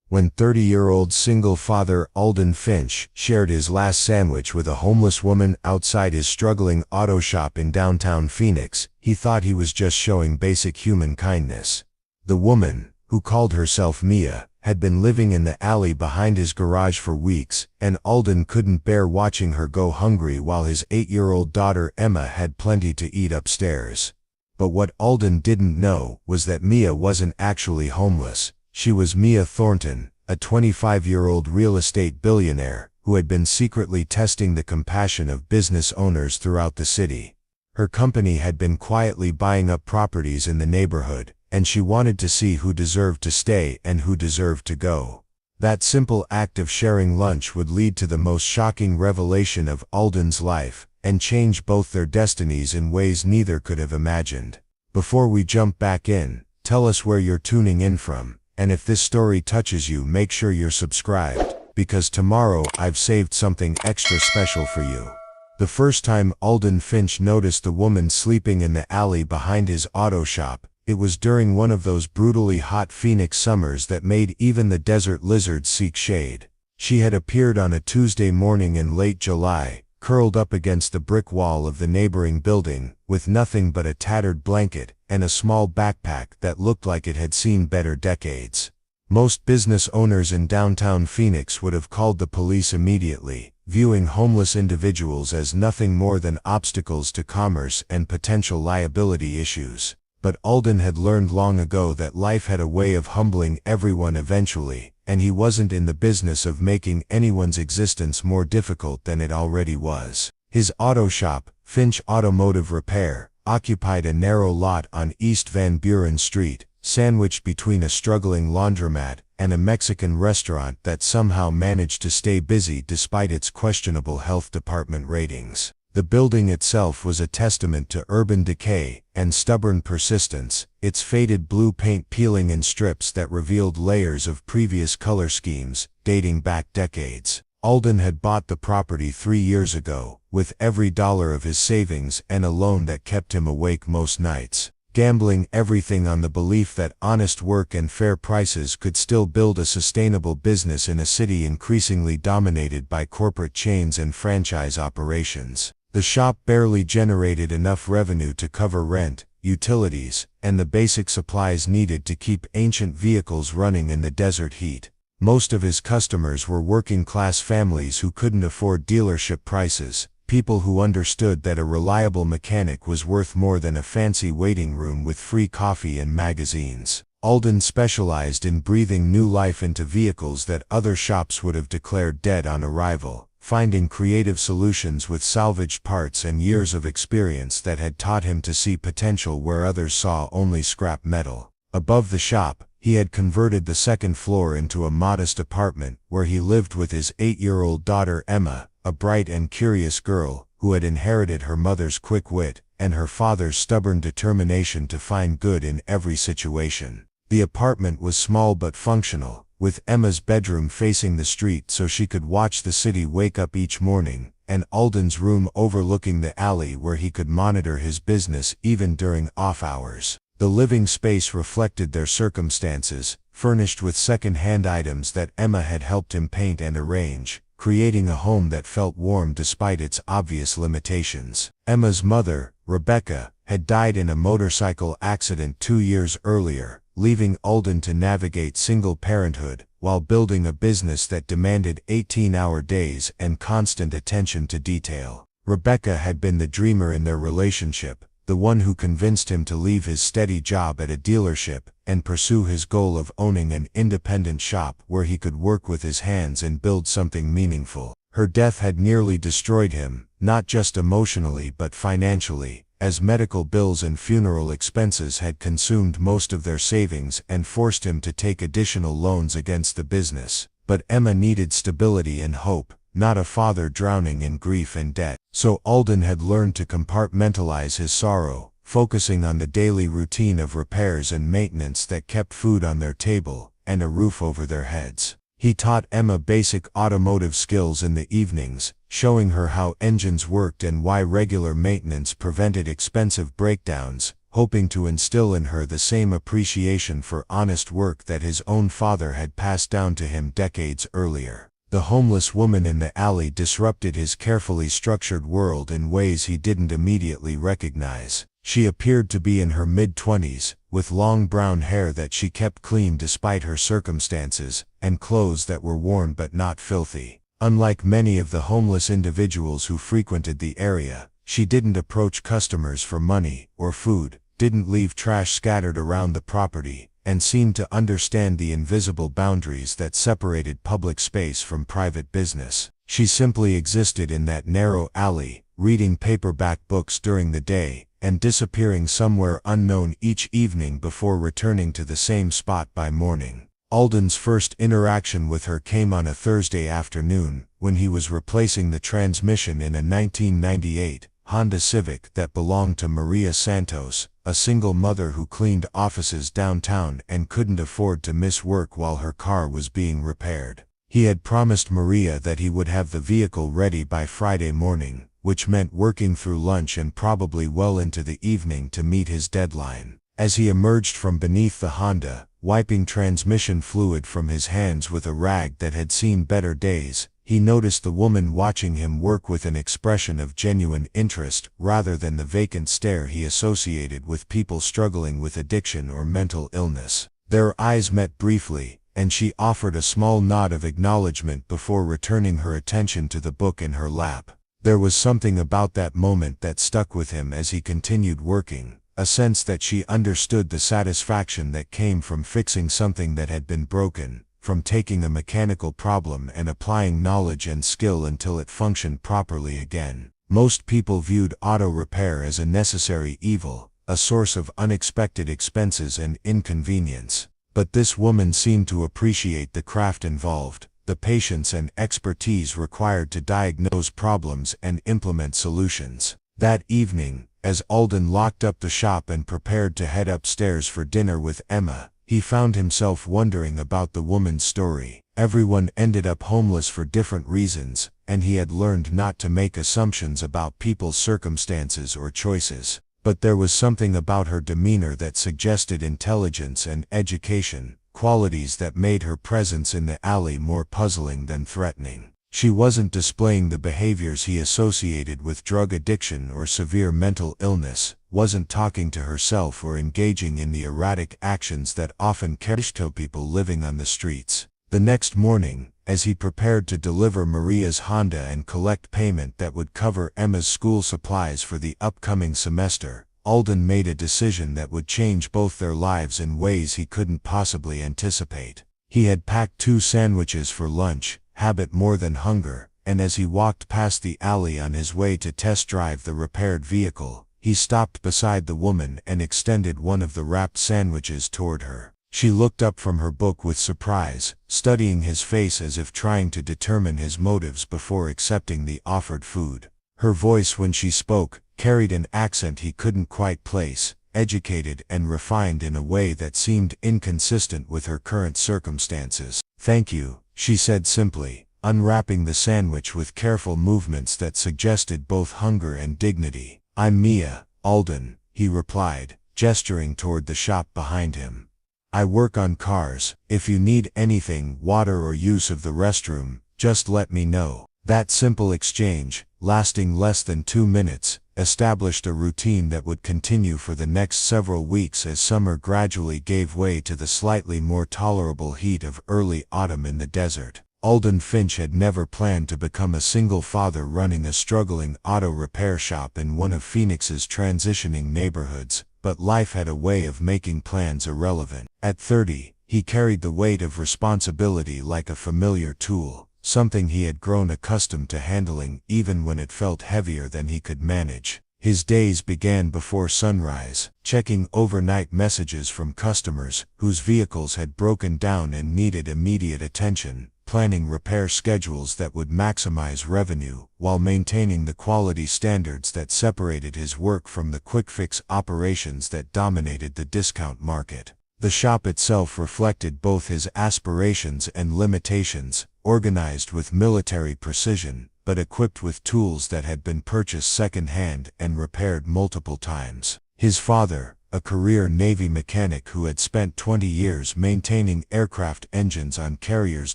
when 30-year-old single father Alden Finch shared his last sandwich with a homeless woman outside his struggling auto shop in downtown Phoenix, he thought he was just showing basic human kindness. The woman, who called herself Mia, had been living in the alley behind his garage for weeks, and Alden couldn't bear watching her go hungry while his 8-year-old daughter Emma had plenty to eat upstairs. But what Alden didn't know was that Mia wasn't actually homeless. She was Mia Thornton, a 25-year-old real estate billionaire who had been secretly testing the compassion of business owners throughout the city. Her company had been quietly buying up properties in the neighborhood, and she wanted to see who deserved to stay and who deserved to go. That simple act of sharing lunch would lead to the most shocking revelation of Alden's life, and change both their destinies in ways neither could have imagined. Before we jump back in, tell us where you're tuning in from, and if this story touches you, make sure you're subscribed, because tomorrow I've saved something extra special for you. The first time Alden Finch noticed the woman sleeping in the alley behind his auto shop, it was during one of those brutally hot Phoenix summers that made even the desert lizards seek shade. She had appeared on a Tuesday morning in late July, curled up against the brick wall of the neighboring building, with nothing but a tattered blanket and a small backpack that looked like it had seen better decades. Most business owners in downtown Phoenix would have called the police immediately, viewing homeless individuals as nothing more than obstacles to commerce and potential liability issues. But Alden had learned long ago that life had a way of humbling everyone eventually, and he wasn't in the business of making anyone's existence more difficult than it already was. His auto shop, Finch Automotive Repair, occupied a narrow lot on East Van Buren Street, sandwiched between a struggling laundromat and a Mexican restaurant that somehow managed to stay busy despite its questionable health department ratings. The building itself was a testament to urban decay and stubborn persistence, its faded blue paint peeling in strips that revealed layers of previous color schemes, dating back decades. Alden had bought the property 3 years ago, with every dollar of his savings and a loan that kept him awake most nights, gambling everything on the belief that honest work and fair prices could still build a sustainable business in a city increasingly dominated by corporate chains and franchise operations. The shop barely generated enough revenue to cover rent, utilities, and the basic supplies needed to keep ancient vehicles running in the desert heat. Most of his customers were working-class families who couldn't afford dealership prices, people who understood that a reliable mechanic was worth more than a fancy waiting room with free coffee and magazines. Alden specialized in breathing new life into vehicles that other shops would have declared dead on arrival, finding creative solutions with salvaged parts and years of experience that had taught him to see potential where others saw only scrap metal. Above the shop, he had converted the second floor into a modest apartment where he lived with his 8-year-old daughter Emma, a bright and curious girl who had inherited her mother's quick wit and her father's stubborn determination to find good in every situation. The apartment was small but functional, with Emma's bedroom facing the street so she could watch the city wake up each morning, and Alden's room overlooking the alley where he could monitor his business even during off hours. The living space reflected their circumstances, furnished with second-hand items that Emma had helped him paint and arrange, creating a home that felt warm despite its obvious limitations. Emma's mother, Rebecca, had died in a motorcycle accident 2 years earlier, leaving Alden to navigate single parenthood while building a business that demanded 18-hour days and constant attention to detail. Rebecca had been the dreamer in their relationship, the one who convinced him to leave his steady job at a dealership and pursue his goal of owning an independent shop where he could work with his hands and build something meaningful. Her death had nearly destroyed him, not just emotionally but financially, as medical bills and funeral expenses had consumed most of their savings and forced him to take additional loans against the business. But Emma needed stability and hope, not a father drowning in grief and debt. So Alden had learned to compartmentalize his sorrow, focusing on the daily routine of repairs and maintenance that kept food on their table and a roof over their heads. He taught Emma basic automotive skills in the evenings, showing her how engines worked and why regular maintenance prevented expensive breakdowns, hoping to instill in her the same appreciation for honest work that his own father had passed down to him decades earlier. The homeless woman in the alley disrupted his carefully structured world in ways he didn't immediately recognize. She appeared to be in her mid-20s, with long brown hair that she kept clean despite her circumstances, and clothes that were worn but not filthy. Unlike many of the homeless individuals who frequented the area, she didn't approach customers for money or food, didn't leave trash scattered around the property, and seemed to understand the invisible boundaries that separated public space from private business. She simply existed in that narrow alley, reading paperback books during the day, and disappearing somewhere unknown each evening before returning to the same spot by morning. Alden's first interaction with her came on a Thursday afternoon, when he was replacing the transmission in a 1998 Honda Civic that belonged to Maria Santos, a single mother who cleaned offices downtown and couldn't afford to miss work while her car was being repaired. He had promised Maria that he would have the vehicle ready by Friday morning, which meant working through lunch and probably well into the evening to meet his deadline. As he emerged from beneath the Honda, wiping transmission fluid from his hands with a rag that had seen better days, he noticed the woman watching him work with an expression of genuine interest rather than the vacant stare he associated with people struggling with addiction or mental illness. Their eyes met briefly, and she offered a small nod of acknowledgement before returning her attention to the book in her lap. There was something about that moment that stuck with him as he continued working, a sense that she understood the satisfaction that came from fixing something that had been broken, from taking a mechanical problem and applying knowledge and skill until it functioned properly again. Most people viewed auto repair as a necessary evil, a source of unexpected expenses and inconvenience. But this woman seemed to appreciate the craft involved, the patience and expertise required to diagnose problems and implement solutions. That evening, as Alden locked up the shop and prepared to head upstairs for dinner with Emma, he found himself wondering about the woman's story. Everyone ended up homeless for different reasons, and he had learned not to make assumptions about people's circumstances or choices. But there was something about her demeanor that suggested intelligence and education, qualities that made her presence in the alley more puzzling than threatening. She wasn't displaying the behaviors he associated with drug addiction or severe mental illness, wasn't talking to herself or engaging in the erratic actions that often characterize people living on the streets. The next morning, as he prepared to deliver Maria's Honda and collect payment that would cover Emma's school supplies for the upcoming semester, Alden made a decision that would change both their lives in ways he couldn't possibly anticipate. He had packed 2 sandwiches for lunch, habit more than hunger, and as he walked past the alley on his way to test drive the repaired vehicle, he stopped beside the woman and extended one of the wrapped sandwiches toward her. She looked up from her book with surprise, studying his face as if trying to determine his motives before accepting the offered food. Her voice when she spoke carried an accent he couldn't quite place, educated and refined in a way that seemed inconsistent with her current circumstances. "Thank you," she said simply, unwrapping the sandwich with careful movements that suggested both hunger and dignity. "I'm Mia, Alden," he replied, gesturing toward the shop behind him. "I work on cars. If you need anything, water or use of the restroom, just let me know." That simple exchange, lasting less than 2 minutes, established a routine that would continue for the next several weeks as summer gradually gave way to the slightly more tolerable heat of early autumn in the desert. Alden Finch had never planned to become a single father running a struggling auto repair shop in one of Phoenix's transitioning neighborhoods, but life had a way of making plans irrelevant. At 30, he carried the weight of responsibility like a familiar tool, something he had grown accustomed to handling even when it felt heavier than he could manage. His days began before sunrise, checking overnight messages from customers whose vehicles had broken down and needed immediate attention, planning repair schedules that would maximize revenue while maintaining the quality standards that separated his work from the quick-fix operations that dominated the discount market. The shop itself reflected both his aspirations and limitations, organized with military precision, but equipped with tools that had been purchased second-hand and repaired multiple times. His father, a career Navy mechanic who had spent 20 years maintaining aircraft engines on carriers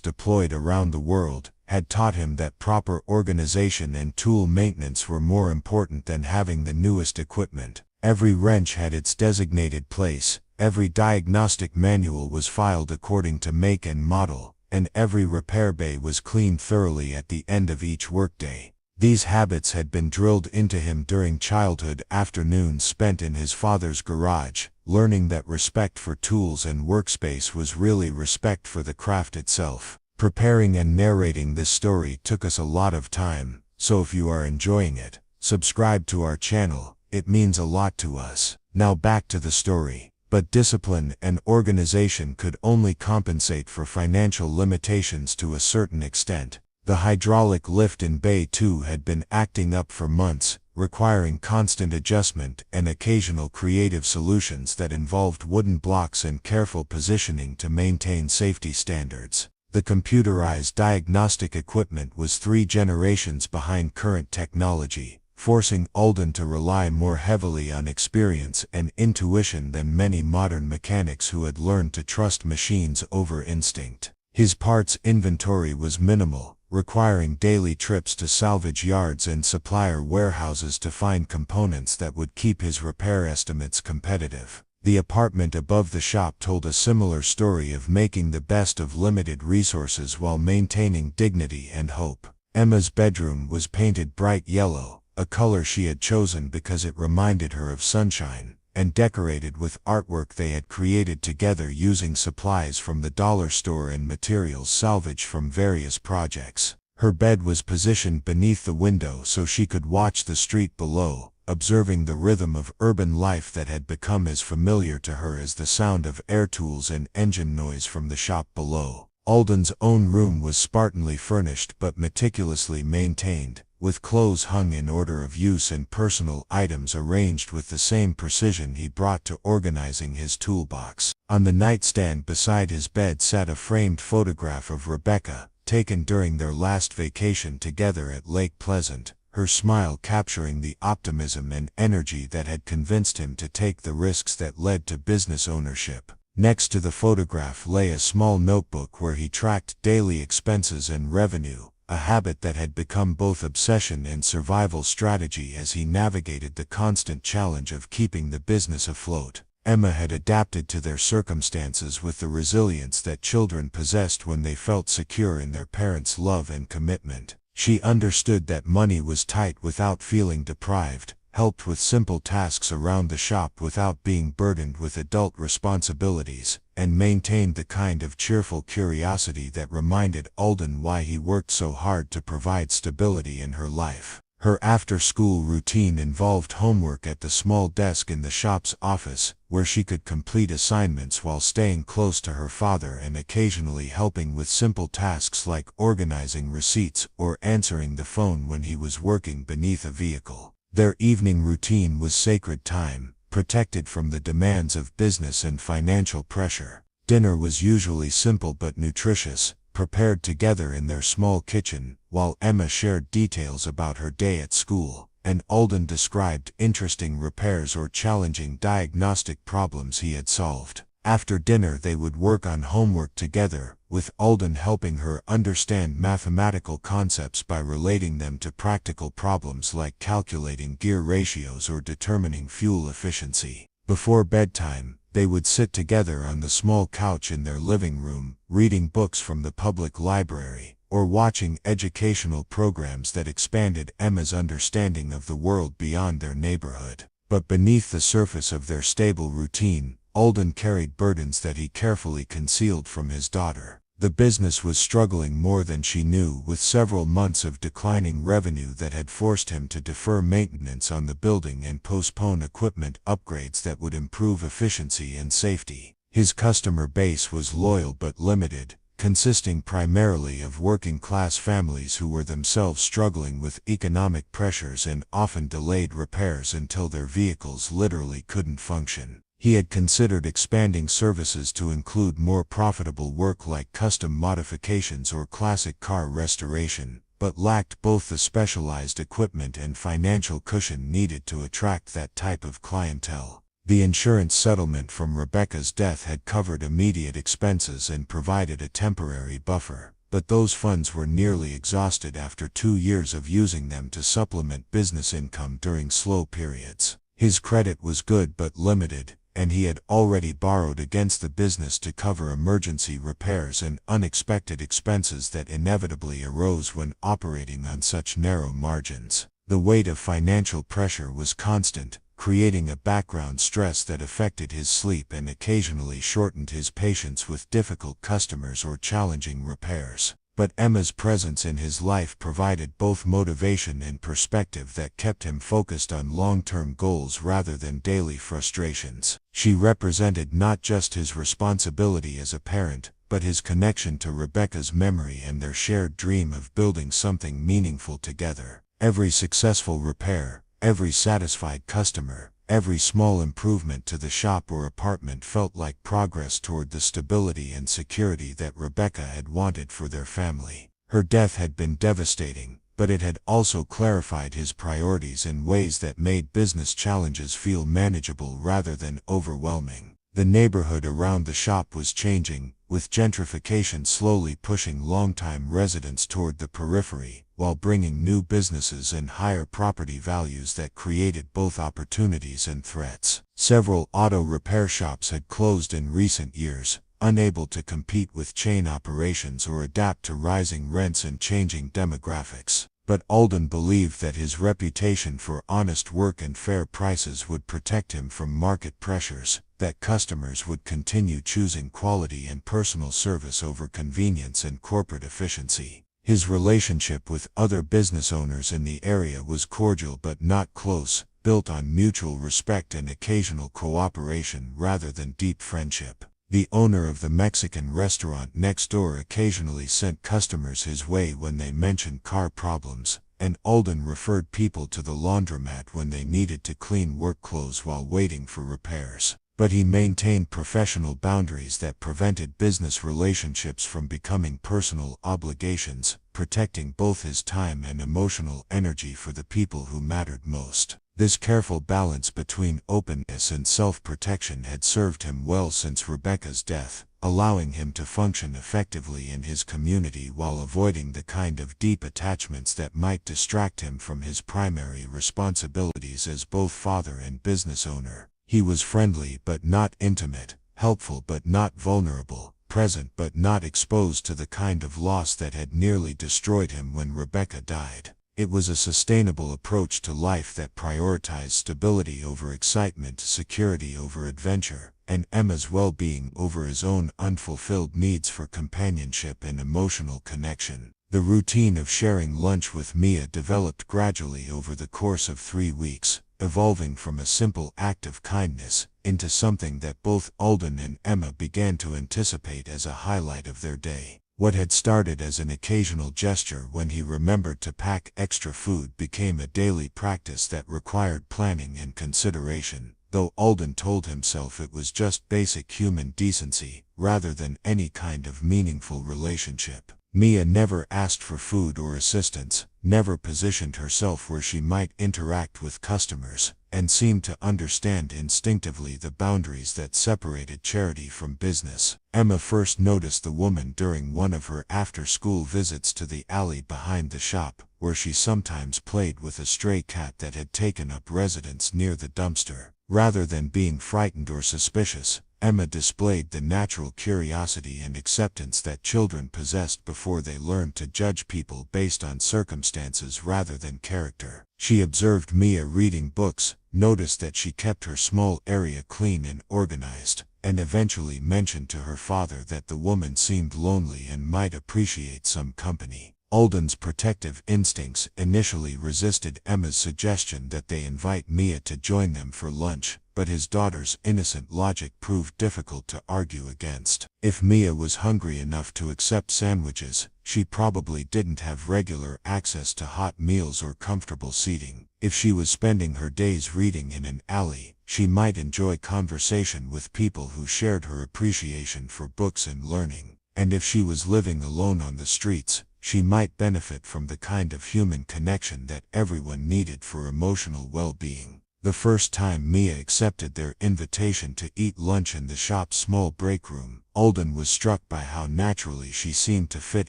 deployed around the world, had taught him that proper organization and tool maintenance were more important than having the newest equipment. Every wrench had its designated place, every diagnostic manual was filed according to make and model, and every repair bay was cleaned thoroughly at the end of each workday. These habits had been drilled into him during childhood afternoons spent in his father's garage, learning that respect for tools and workspace was really respect for the craft itself. Preparing and narrating this story took us a lot of time, so if you are enjoying it, subscribe to our channel, it means a lot to us. Now back to the story. But discipline and organization could only compensate for financial limitations to a certain extent. The hydraulic lift in Bay 2 had been acting up for months, requiring constant adjustment and occasional creative solutions that involved wooden blocks and careful positioning to maintain safety standards. The computerized diagnostic equipment was 3 generations behind current technology, forcing Alden to rely more heavily on experience and intuition than many modern mechanics who had learned to trust machines over instinct. His parts inventory was minimal, requiring daily trips to salvage yards and supplier warehouses to find components that would keep his repair estimates competitive. The apartment above the shop told a similar story of making the best of limited resources while maintaining dignity and hope. Emma's bedroom was painted bright yellow, a color she had chosen because it reminded her of sunshine, and decorated with artwork they had created together using supplies from the dollar store and materials salvaged from various projects. Her bed was positioned beneath the window so she could watch the street below, observing the rhythm of urban life that had become as familiar to her as the sound of air tools and engine noise from the shop below. Alden's own room was spartanly furnished but meticulously maintained, with clothes hung in order of use and personal items arranged with the same precision he brought to organizing his toolbox. On the nightstand beside his bed sat a framed photograph of Rebecca, taken during their last vacation together at Lake Pleasant, her smile capturing the optimism and energy that had convinced him to take the risks that led to business ownership. Next to the photograph lay a small notebook where he tracked daily expenses and revenue, a habit that had become both obsession and survival strategy as he navigated the constant challenge of keeping the business afloat. Emma had adapted to their circumstances with the resilience that children possessed when they felt secure in their parents' love and commitment. She understood that money was tight without feeling deprived, helped with simple tasks around the shop without being burdened with adult responsibilities, and maintained the kind of cheerful curiosity that reminded Alden why he worked so hard to provide stability in her life. Her after-school routine involved homework at the small desk in the shop's office, where she could complete assignments while staying close to her father and occasionally helping with simple tasks like organizing receipts or answering the phone when he was working beneath a vehicle. Their evening routine was sacred time, protected from the demands of business and financial pressure. Dinner was usually simple but nutritious, prepared together in their small kitchen, while Emma shared details about her day at school, and Alden described interesting repairs or challenging diagnostic problems he had solved. After dinner they would work on homework together, with Alden helping her understand mathematical concepts by relating them to practical problems like calculating gear ratios or determining fuel efficiency. Before bedtime, they would sit together on the small couch in their living room, reading books from the public library, or watching educational programs that expanded Emma's understanding of the world beyond their neighborhood. But beneath the surface of their stable routine, Alden carried burdens that he carefully concealed from his daughter. The business was struggling more than she knew, with several months of declining revenue that had forced him to defer maintenance on the building and postpone equipment upgrades that would improve efficiency and safety. His customer base was loyal but limited, consisting primarily of working-class families who were themselves struggling with economic pressures and often delayed repairs until their vehicles literally couldn't function. He had considered expanding services to include more profitable work like custom modifications or classic car restoration, but lacked both the specialized equipment and financial cushion needed to attract that type of clientele. The insurance settlement from Rebecca's death had covered immediate expenses and provided a temporary buffer, but those funds were nearly exhausted after 2 years of using them to supplement business income during slow periods. His credit was good but limited, and he had already borrowed against the business to cover emergency repairs and unexpected expenses that inevitably arose when operating on such narrow margins. The weight of financial pressure was constant, creating a background stress that affected his sleep and occasionally shortened his patience with difficult customers or challenging repairs. But Emma's presence in his life provided both motivation and perspective that kept him focused on long-term goals rather than daily frustrations. She represented not just his responsibility as a parent, but his connection to Rebecca's memory and their shared dream of building something meaningful together. Every successful repair, every satisfied customer, every small improvement to the shop or apartment felt like progress toward the stability and security that Rebecca had wanted for their family. Her death had been devastating, but it had also clarified his priorities in ways that made business challenges feel manageable rather than overwhelming. The neighborhood around the shop was changing, with gentrification slowly pushing longtime residents toward the periphery, while bringing new businesses and higher property values that created both opportunities and threats. Several auto repair shops had closed in recent years, unable to compete with chain operations or adapt to rising rents and changing demographics. But Alden believed that his reputation for honest work and fair prices would protect him from market pressures, that customers would continue choosing quality and personal service over convenience and corporate efficiency. His relationship with other business owners in the area was cordial but not close, built on mutual respect and occasional cooperation rather than deep friendship. The owner of the Mexican restaurant next door occasionally sent customers his way when they mentioned car problems, and Alden referred people to the laundromat when they needed to clean work clothes while waiting for repairs. But he maintained professional boundaries that prevented business relationships from becoming personal obligations, protecting both his time and emotional energy for the people who mattered most. This careful balance between openness and self-protection had served him well since Rebecca's death, allowing him to function effectively in his community while avoiding the kind of deep attachments that might distract him from his primary responsibilities as both father and business owner. He was friendly but not intimate, helpful but not vulnerable, present but not exposed to the kind of loss that had nearly destroyed him when Rebecca died. It was a sustainable approach to life that prioritized stability over excitement, security over adventure, and Emma's well-being over his own unfulfilled needs for companionship and emotional connection. The routine of sharing lunch with Mia developed gradually over the course of 3 weeks, evolving from a simple act of kindness into something that both Alden and Emma began to anticipate as a highlight of their day. What had started as an occasional gesture when he remembered to pack extra food became a daily practice that required planning and consideration, though Alden told himself it was just basic human decency, rather than any kind of meaningful relationship. Mia never asked for food or assistance, never positioned herself where she might interact with customers, and seemed to understand instinctively the boundaries that separated charity from business. Emma first noticed the woman during one of her after-school visits to the alley behind the shop, where she sometimes played with a stray cat that had taken up residence near the dumpster. Rather than being frightened or suspicious, Emma displayed the natural curiosity and acceptance that children possessed before they learned to judge people based on circumstances rather than character. She observed Mia reading books, noticed that she kept her small area clean and organized, and eventually mentioned to her father that the woman seemed lonely and might appreciate some company. Alden's protective instincts initially resisted Emma's suggestion that they invite Mia to join them for lunch, but his daughter's innocent logic proved difficult to argue against. If Mia was hungry enough to accept sandwiches, she probably didn't have regular access to hot meals or comfortable seating. If she was spending her days reading in an alley, she might enjoy conversation with people who shared her appreciation for books and learning. And if she was living alone on the streets, she might benefit from the kind of human connection that everyone needed for emotional well-being. The first time Mia accepted their invitation to eat lunch in the shop's small break room, Alden was struck by how naturally she seemed to fit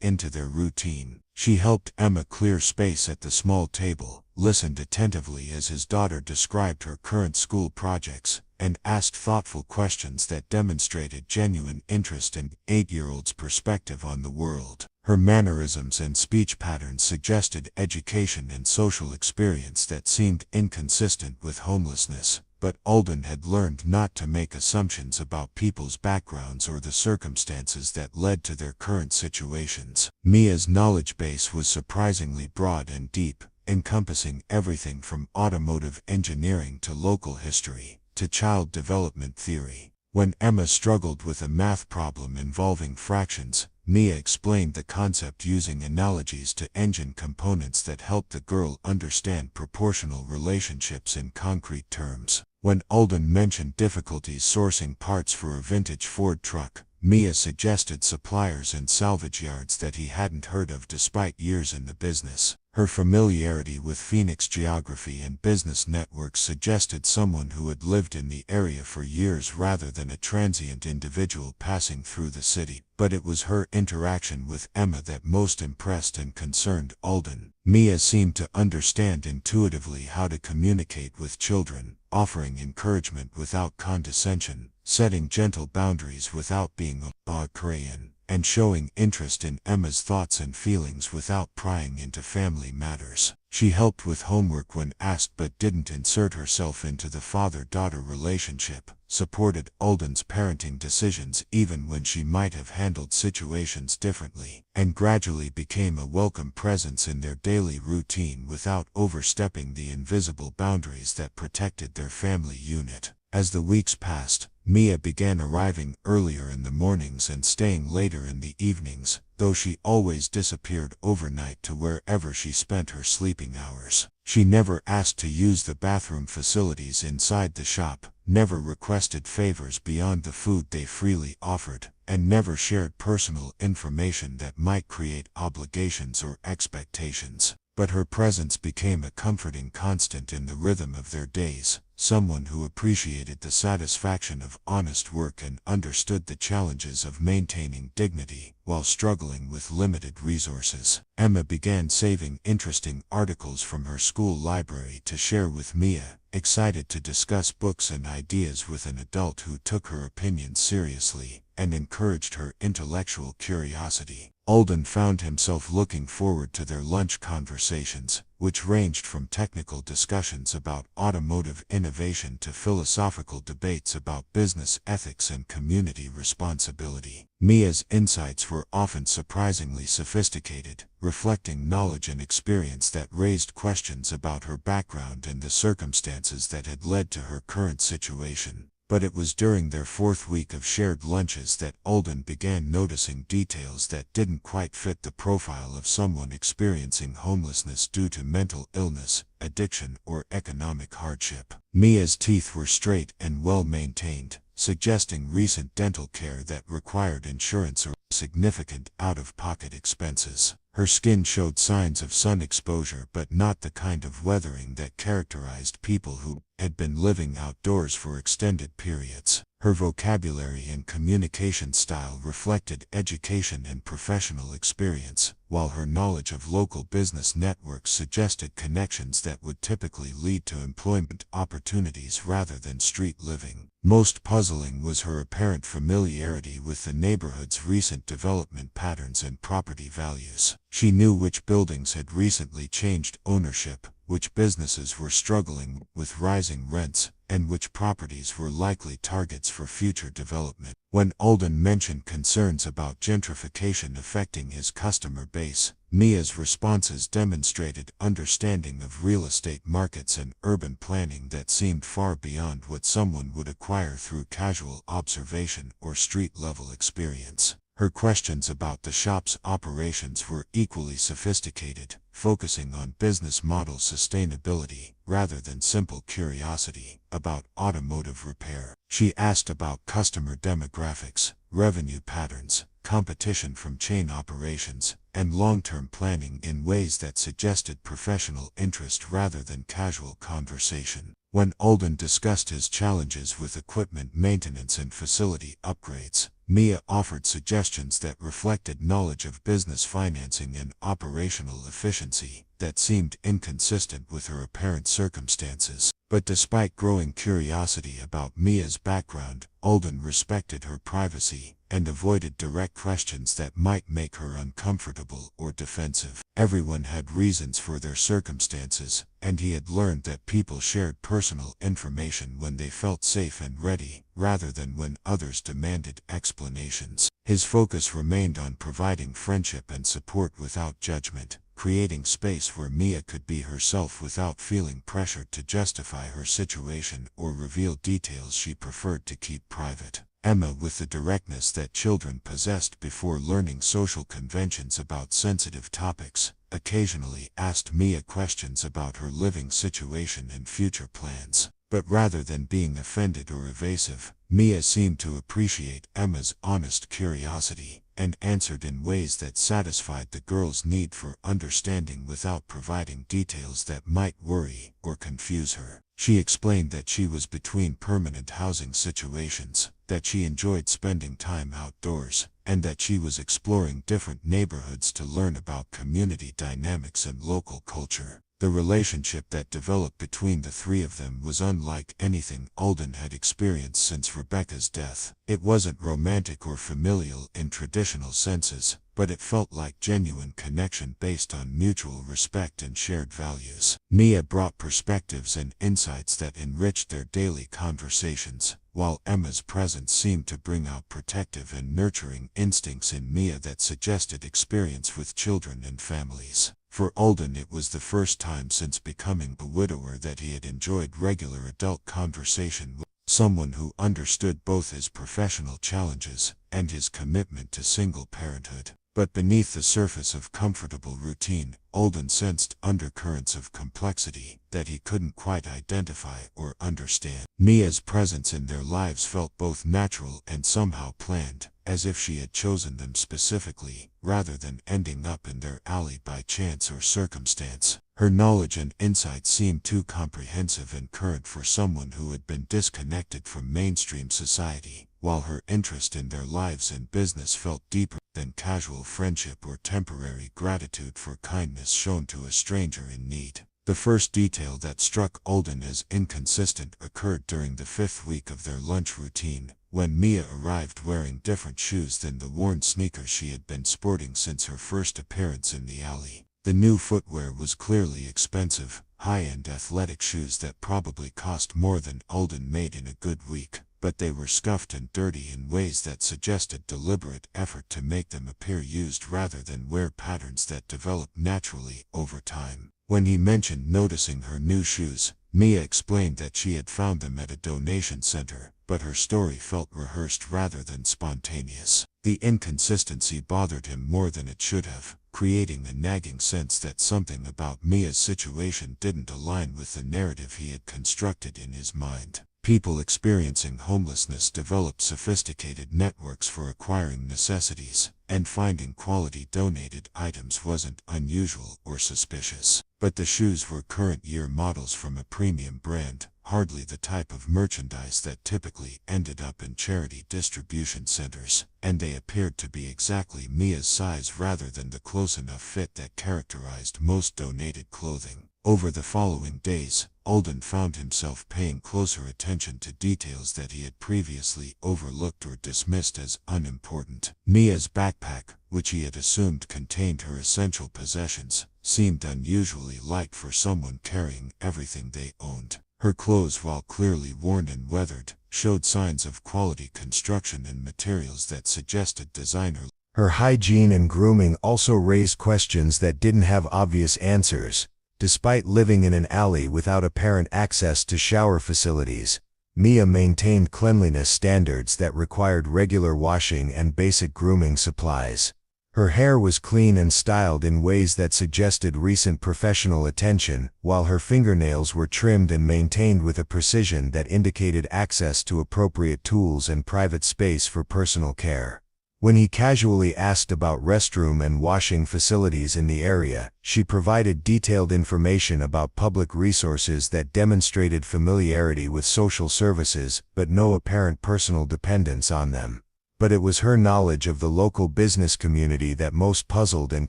into their routine. She helped Emma clear space at the small table, listened attentively as his daughter described her current school projects, and asked thoughtful questions that demonstrated genuine interest in 8-year-old's perspective on the world. Her mannerisms and speech patterns suggested education and social experience that seemed inconsistent with homelessness, but Alden had learned not to make assumptions about people's backgrounds or the circumstances that led to their current situations. Mia's knowledge base was surprisingly broad and deep, encompassing everything from automotive engineering to local history, to child development theory. When Emma struggled with a math problem involving fractions, Mia explained the concept using analogies to engine components that helped the girl understand proportional relationships in concrete terms. When Alden mentioned difficulties sourcing parts for a vintage Ford truck, Mia suggested suppliers and salvage yards that he hadn't heard of despite years in the business. Her familiarity with Phoenix geography and business networks suggested someone who had lived in the area for years rather than a transient individual passing through the city. But it was her interaction with Emma that most impressed and concerned Alden. Mia seemed to understand intuitively how to communicate with children, offering encouragement without condescension, setting gentle boundaries without being authoritarian, and showing interest in Emma's thoughts and feelings without prying into family matters. She helped with homework when asked but didn't insert herself into the father-daughter relationship, supported Alden's parenting decisions even when she might have handled situations differently, and gradually became a welcome presence in their daily routine without overstepping the invisible boundaries that protected their family unit. As the weeks passed, Mia began arriving earlier in the mornings and staying later in the evenings, though she always disappeared overnight to wherever she spent her sleeping hours. She never asked to use the bathroom facilities inside the shop, never requested favors beyond the food they freely offered, and never shared personal information that might create obligations or expectations. But her presence became a comforting constant in the rhythm of their days, someone who appreciated the satisfaction of honest work and understood the challenges of maintaining dignity while struggling with limited resources. Emma began saving interesting articles from her school library to share with Mia, excited to discuss books and ideas with an adult who took her opinions seriously and encouraged her intellectual curiosity. Alden found himself looking forward to their lunch conversations, which ranged from technical discussions about automotive innovation to philosophical debates about business ethics and community responsibility. Mia's insights were often surprisingly sophisticated, reflecting knowledge and experience that raised questions about her background and the circumstances that had led to her current situation. But it was during their fourth week of shared lunches that Alden began noticing details that didn't quite fit the profile of someone experiencing homelessness due to mental illness, addiction, or economic hardship. Mia's teeth were straight and well maintained, suggesting recent dental care that required insurance or significant out-of-pocket expenses. Her skin showed signs of sun exposure, but not the kind of weathering that characterized people who had been living outdoors for extended periods. Her vocabulary and communication style reflected education and professional experience, while her knowledge of local business networks suggested connections that would typically lead to employment opportunities rather than street living. Most puzzling was her apparent familiarity with the neighborhood's recent development patterns and property values. She knew which buildings had recently changed ownership, which businesses were struggling with rising rents, and which properties were likely targets for future development. When Alden mentioned concerns about gentrification affecting his customer base, Mia's responses demonstrated understanding of real estate markets and urban planning that seemed far beyond what someone would acquire through casual observation or street-level experience. Her questions about the shop's operations were equally sophisticated, focusing on business model sustainability rather than simple curiosity about automotive repair. She asked about customer demographics, revenue patterns, competition from chain operations, and long-term planning in ways that suggested professional interest rather than casual conversation. When Alden discussed his challenges with equipment maintenance and facility upgrades, Mia offered suggestions that reflected knowledge of business financing and operational efficiency that seemed inconsistent with her apparent circumstances. But despite growing curiosity about Mia's background, Alden respected her privacy and avoided direct questions that might make her uncomfortable or defensive. Everyone had reasons for their circumstances, and he had learned that people shared personal information when they felt safe and ready, rather than when others demanded explanations. His focus remained on providing friendship and support without judgment, creating space where Mia could be herself without feeling pressured to justify her situation or reveal details she preferred to keep private. Emma, with the directness that children possessed before learning social conventions about sensitive topics, occasionally asked Mia questions about her living situation and future plans. But rather than being offended or evasive, Mia seemed to appreciate Emma's honest curiosity and answered in ways that satisfied the girl's need for understanding without providing details that might worry or confuse her. She explained that she was between permanent housing situations, that she enjoyed spending time outdoors, and that she was exploring different neighborhoods to learn about community dynamics and local culture. The relationship that developed between the three of them was unlike anything Alden had experienced since Rebecca's death. It wasn't romantic or familial in traditional senses, but it felt like genuine connection based on mutual respect and shared values. Mia brought perspectives and insights that enriched their daily conversations, while Emma's presence seemed to bring out protective and nurturing instincts in Mia that suggested experience with children and families. For Alden, it was the first time since becoming a widower that he had enjoyed regular adult conversation with someone who understood both his professional challenges and his commitment to single parenthood. But beneath the surface of comfortable routine, Alden sensed undercurrents of complexity that he couldn't quite identify or understand. Mia's presence in their lives felt both natural and somehow planned, as if she had chosen them specifically, rather than ending up in their alley by chance or circumstance. Her knowledge and insight seemed too comprehensive and current for someone who had been disconnected from mainstream society, while her interest in their lives and business felt deeper than casual friendship or temporary gratitude for kindness shown to a stranger in need. The first detail that struck Alden as inconsistent occurred during the 5th week of their lunch routine, when Mia arrived wearing different shoes than the worn sneakers she had been sporting since her first appearance in the alley. The new footwear was clearly expensive, high-end athletic shoes that probably cost more than Alden made in a good week, but they were scuffed and dirty in ways that suggested deliberate effort to make them appear used rather than wear patterns that developed naturally over time. When he mentioned noticing her new shoes, Mia explained that she had found them at a donation center, but her story felt rehearsed rather than spontaneous. The inconsistency bothered him more than it should have, creating a nagging sense that something about Mia's situation didn't align with the narrative he had constructed in his mind. People experiencing homelessness developed sophisticated networks for acquiring necessities, and finding quality donated items wasn't unusual or suspicious. But the shoes were current-year models from a premium brand, hardly the type of merchandise that typically ended up in charity distribution centers, and they appeared to be exactly Mia's size rather than the close enough fit that characterized most donated clothing. Over the following days, Alden found himself paying closer attention to details that he had previously overlooked or dismissed as unimportant. Mia's backpack, which he had assumed contained her essential possessions, seemed unusually light for someone carrying everything they owned. Her clothes, while clearly worn and weathered, showed signs of quality construction and materials that suggested designer. Her hygiene and grooming also raised questions that didn't have obvious answers. Despite living in an alley without apparent access to shower facilities, Mia maintained cleanliness standards that required regular washing and basic grooming supplies. Her hair was clean and styled in ways that suggested recent professional attention, while her fingernails were trimmed and maintained with a precision that indicated access to appropriate tools and private space for personal care. When he casually asked about restroom and washing facilities in the area, she provided detailed information about public resources that demonstrated familiarity with social services, but no apparent personal dependence on them. But it was her knowledge of the local business community that most puzzled and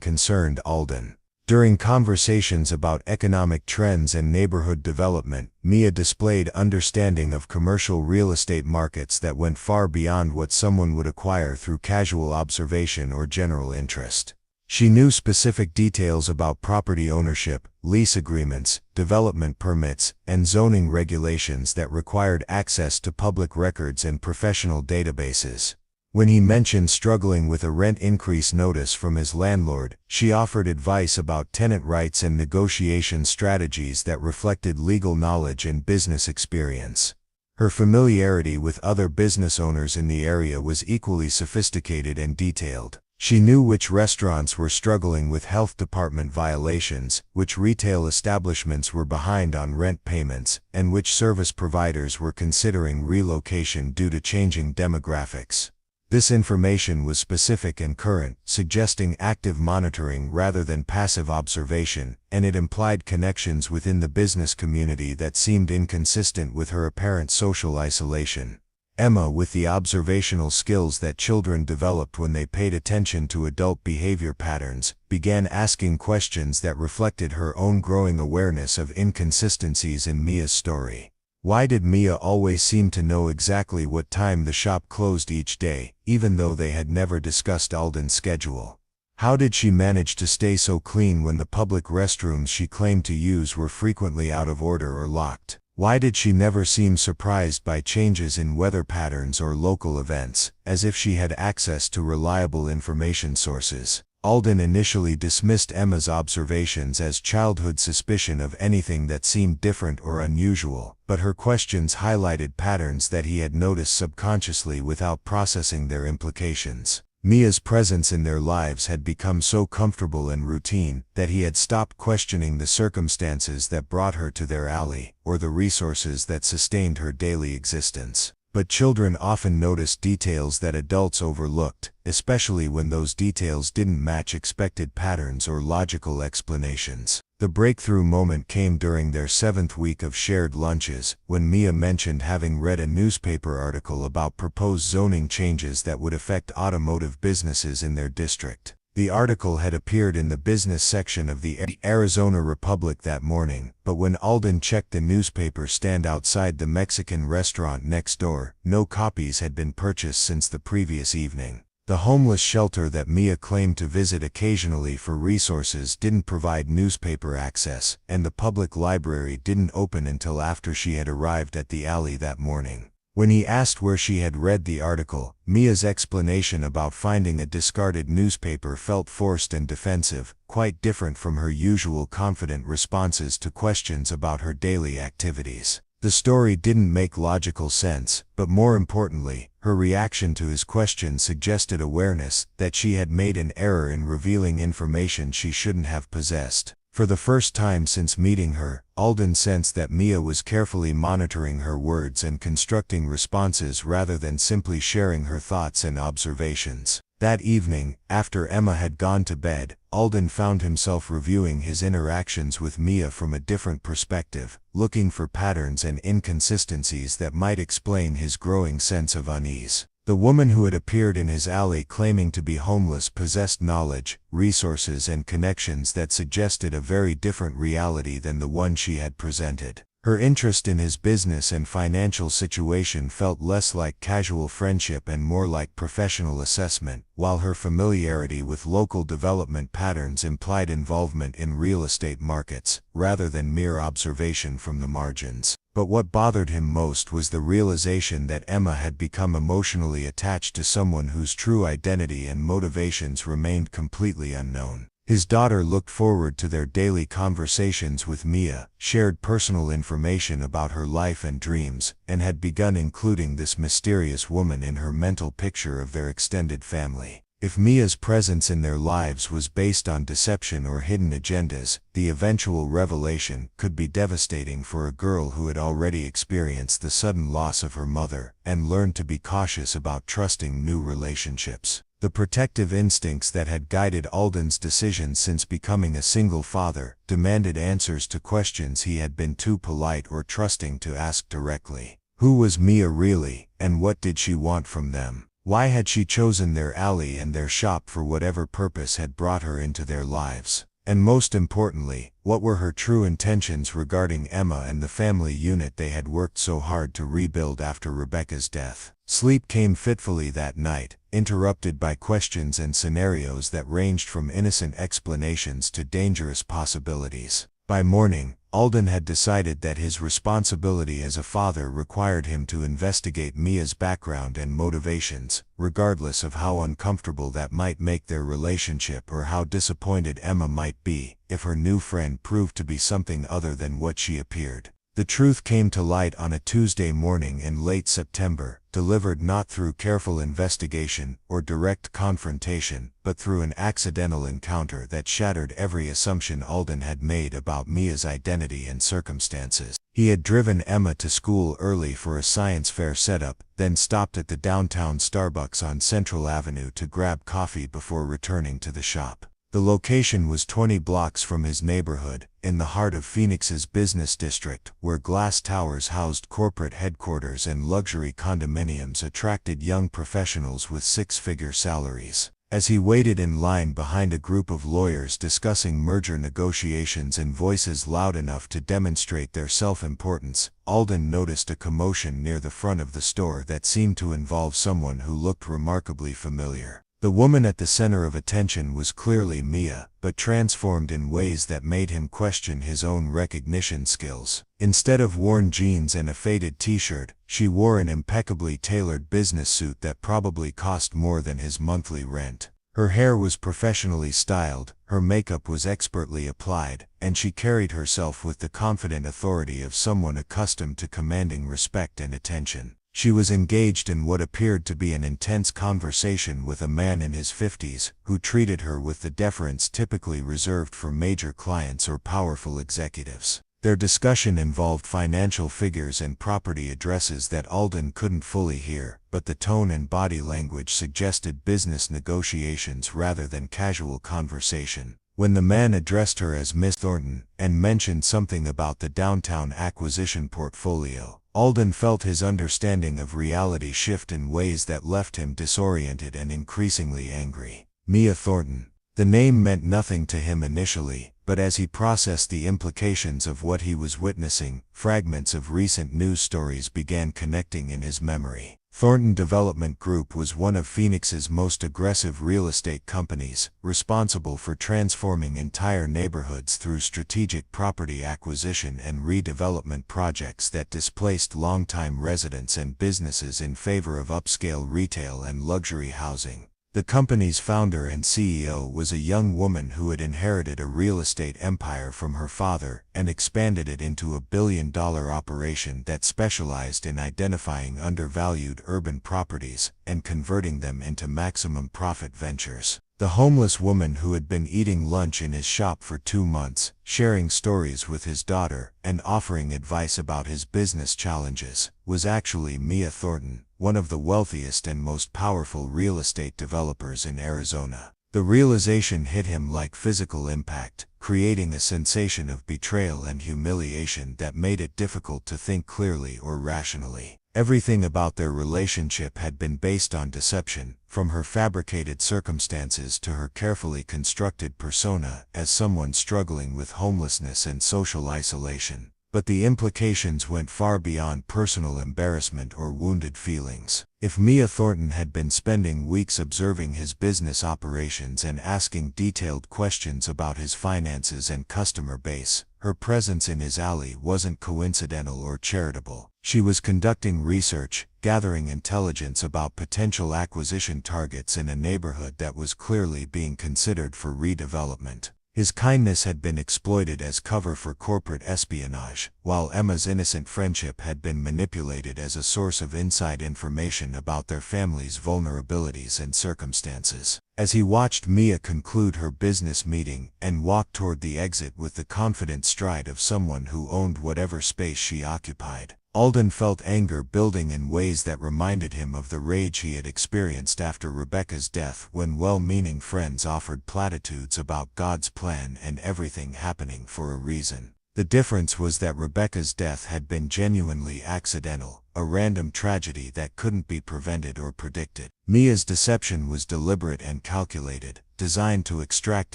concerned Alden. During conversations about economic trends and neighborhood development, Mia displayed understanding of commercial real estate markets that went far beyond what someone would acquire through casual observation or general interest. She knew specific details about property ownership, lease agreements, development permits, and zoning regulations that required access to public records and professional databases. When he mentioned struggling with a rent increase notice from his landlord, she offered advice about tenant rights and negotiation strategies that reflected legal knowledge and business experience. Her familiarity with other business owners in the area was equally sophisticated and detailed. She knew which restaurants were struggling with health department violations, which retail establishments were behind on rent payments, and which service providers were considering relocation due to changing demographics. This information was specific and current, suggesting active monitoring rather than passive observation, and it implied connections within the business community that seemed inconsistent with her apparent social isolation. Emma, with the observational skills that children developed when they paid attention to adult behavior patterns, began asking questions that reflected her own growing awareness of inconsistencies in Mia's story. Why did Mia always seem to know exactly what time the shop closed each day, even though they had never discussed Alden's schedule? How did she manage to stay so clean when the public restrooms she claimed to use were frequently out of order or locked? Why did she never seem surprised by changes in weather patterns or local events, as if she had access to reliable information sources? Alden initially dismissed Emma's observations as childhood suspicion of anything that seemed different or unusual, but her questions highlighted patterns that he had noticed subconsciously without processing their implications. Mia's presence in their lives had become so comfortable and routine that he had stopped questioning the circumstances that brought her to their alley, or the resources that sustained her daily existence. But children often notice details that adults overlooked, especially when those details didn't match expected patterns or logical explanations. The breakthrough moment came during their 7th week of shared lunches, when Mia mentioned having read a newspaper article about proposed zoning changes that would affect automotive businesses in their district. The article had appeared in the business section of the Arizona Republic that morning, but when Alden checked the newspaper stand outside the Mexican restaurant next door, no copies had been purchased since the previous evening. The homeless shelter that Mia claimed to visit occasionally for resources didn't provide newspaper access, and the public library didn't open until after she had arrived at the alley that morning. When he asked where she had read the article, Mia's explanation about finding a discarded newspaper felt forced and defensive, quite different from her usual confident responses to questions about her daily activities. The story didn't make logical sense, but more importantly, her reaction to his question suggested awareness that she had made an error in revealing information she shouldn't have possessed. For the first time since meeting her, Alden sensed that Mia was carefully monitoring her words and constructing responses rather than simply sharing her thoughts and observations. That evening, after Emma had gone to bed, Alden found himself reviewing his interactions with Mia from a different perspective, looking for patterns and inconsistencies that might explain his growing sense of unease. The woman who had appeared in his alley claiming to be homeless possessed knowledge, resources and connections that suggested a very different reality than the one she had presented. Her interest in his business and financial situation felt less like casual friendship and more like professional assessment, while her familiarity with local development patterns implied involvement in real estate markets, rather than mere observation from the margins. But what bothered him most was the realization that Emma had become emotionally attached to someone whose true identity and motivations remained completely unknown. His daughter looked forward to their daily conversations with Mia, shared personal information about her life and dreams, and had begun including this mysterious woman in her mental picture of their extended family. If Mia's presence in their lives was based on deception or hidden agendas, the eventual revelation could be devastating for a girl who had already experienced the sudden loss of her mother and learned to be cautious about trusting new relationships. The protective instincts that had guided Alden's decisions since becoming a single father demanded answers to questions he had been too polite or trusting to ask directly. Who was Mia really, and what did she want from them? Why had she chosen their alley and their shop for whatever purpose had brought her into their lives? And most importantly, what were her true intentions regarding Emma and the family unit they had worked so hard to rebuild after Rebecca's death? Sleep came fitfully that night, interrupted by questions and scenarios that ranged from innocent explanations to dangerous possibilities. By morning, Alden had decided that his responsibility as a father required him to investigate Mia's background and motivations, regardless of how uncomfortable that might make their relationship or how disappointed Emma might be if her new friend proved to be something other than what she appeared. The truth came to light on a Tuesday morning in late September, delivered not through careful investigation or direct confrontation, but through an accidental encounter that shattered every assumption Alden had made about Mia's identity and circumstances. He had driven Emma to school early for a science fair setup, then stopped at the downtown Starbucks on Central Avenue to grab coffee before returning to the shop. The location was 20 blocks from his neighborhood, in the heart of Phoenix's business district, where glass towers housed corporate headquarters and luxury condominiums attracted young professionals with six-figure salaries. As he waited in line behind a group of lawyers discussing merger negotiations in voices loud enough to demonstrate their self-importance, Alden noticed a commotion near the front of the store that seemed to involve someone who looked remarkably familiar. The woman at the center of attention was clearly Mia, but transformed in ways that made him question his own recognition skills. Instead of worn jeans and a faded t-shirt, she wore an impeccably tailored business suit that probably cost more than his monthly rent. Her hair was professionally styled, her makeup was expertly applied, and she carried herself with the confident authority of someone accustomed to commanding respect and attention. She was engaged in what appeared to be an intense conversation with a man in his 50s, who treated her with the deference typically reserved for major clients or powerful executives. Their discussion involved financial figures and property addresses that Alden couldn't fully hear, but the tone and body language suggested business negotiations rather than casual conversation. When the man addressed her as Miss Thornton, and mentioned something about the downtown acquisition portfolio, Alden felt his understanding of reality shift in ways that left him disoriented and increasingly angry. Mia Thornton. The name meant nothing to him initially, but as he processed the implications of what he was witnessing, fragments of recent news stories began connecting in his memory. Thornton Development Group was one of Phoenix's most aggressive real estate companies, responsible for transforming entire neighborhoods through strategic property acquisition and redevelopment projects that displaced longtime residents and businesses in favor of upscale retail and luxury housing. The company's founder and CEO was a young woman who had inherited a real estate empire from her father and expanded it into a billion-dollar operation that specialized in identifying undervalued urban properties and converting them into maximum profit ventures. The homeless woman who had been eating lunch in his shop for 2 months, sharing stories with his daughter, and offering advice about his business challenges, was actually Mia Thornton, one of the wealthiest and most powerful real estate developers in Arizona. The realization hit him like physical impact, creating a sensation of betrayal and humiliation that made it difficult to think clearly or rationally. Everything about their relationship had been based on deception, from her fabricated circumstances to her carefully constructed persona as someone struggling with homelessness and social isolation. But the implications went far beyond personal embarrassment or wounded feelings. If Mia Thornton had been spending weeks observing his business operations and asking detailed questions about his finances and customer base, her presence in his alley wasn't coincidental or charitable. She was conducting research, gathering intelligence about potential acquisition targets in a neighborhood that was clearly being considered for redevelopment. His kindness had been exploited as cover for corporate espionage, while Emma's innocent friendship had been manipulated as a source of inside information about their family's vulnerabilities and circumstances. As he watched Mia conclude her business meeting and walk toward the exit with the confident stride of someone who owned whatever space she occupied, Alden felt anger building in ways that reminded him of the rage he had experienced after Rebecca's death when well-meaning friends offered platitudes about God's plan and everything happening for a reason. The difference was that Rebecca's death had been genuinely accidental, a random tragedy that couldn't be prevented or predicted. Mia's deception was deliberate and calculated, designed to extract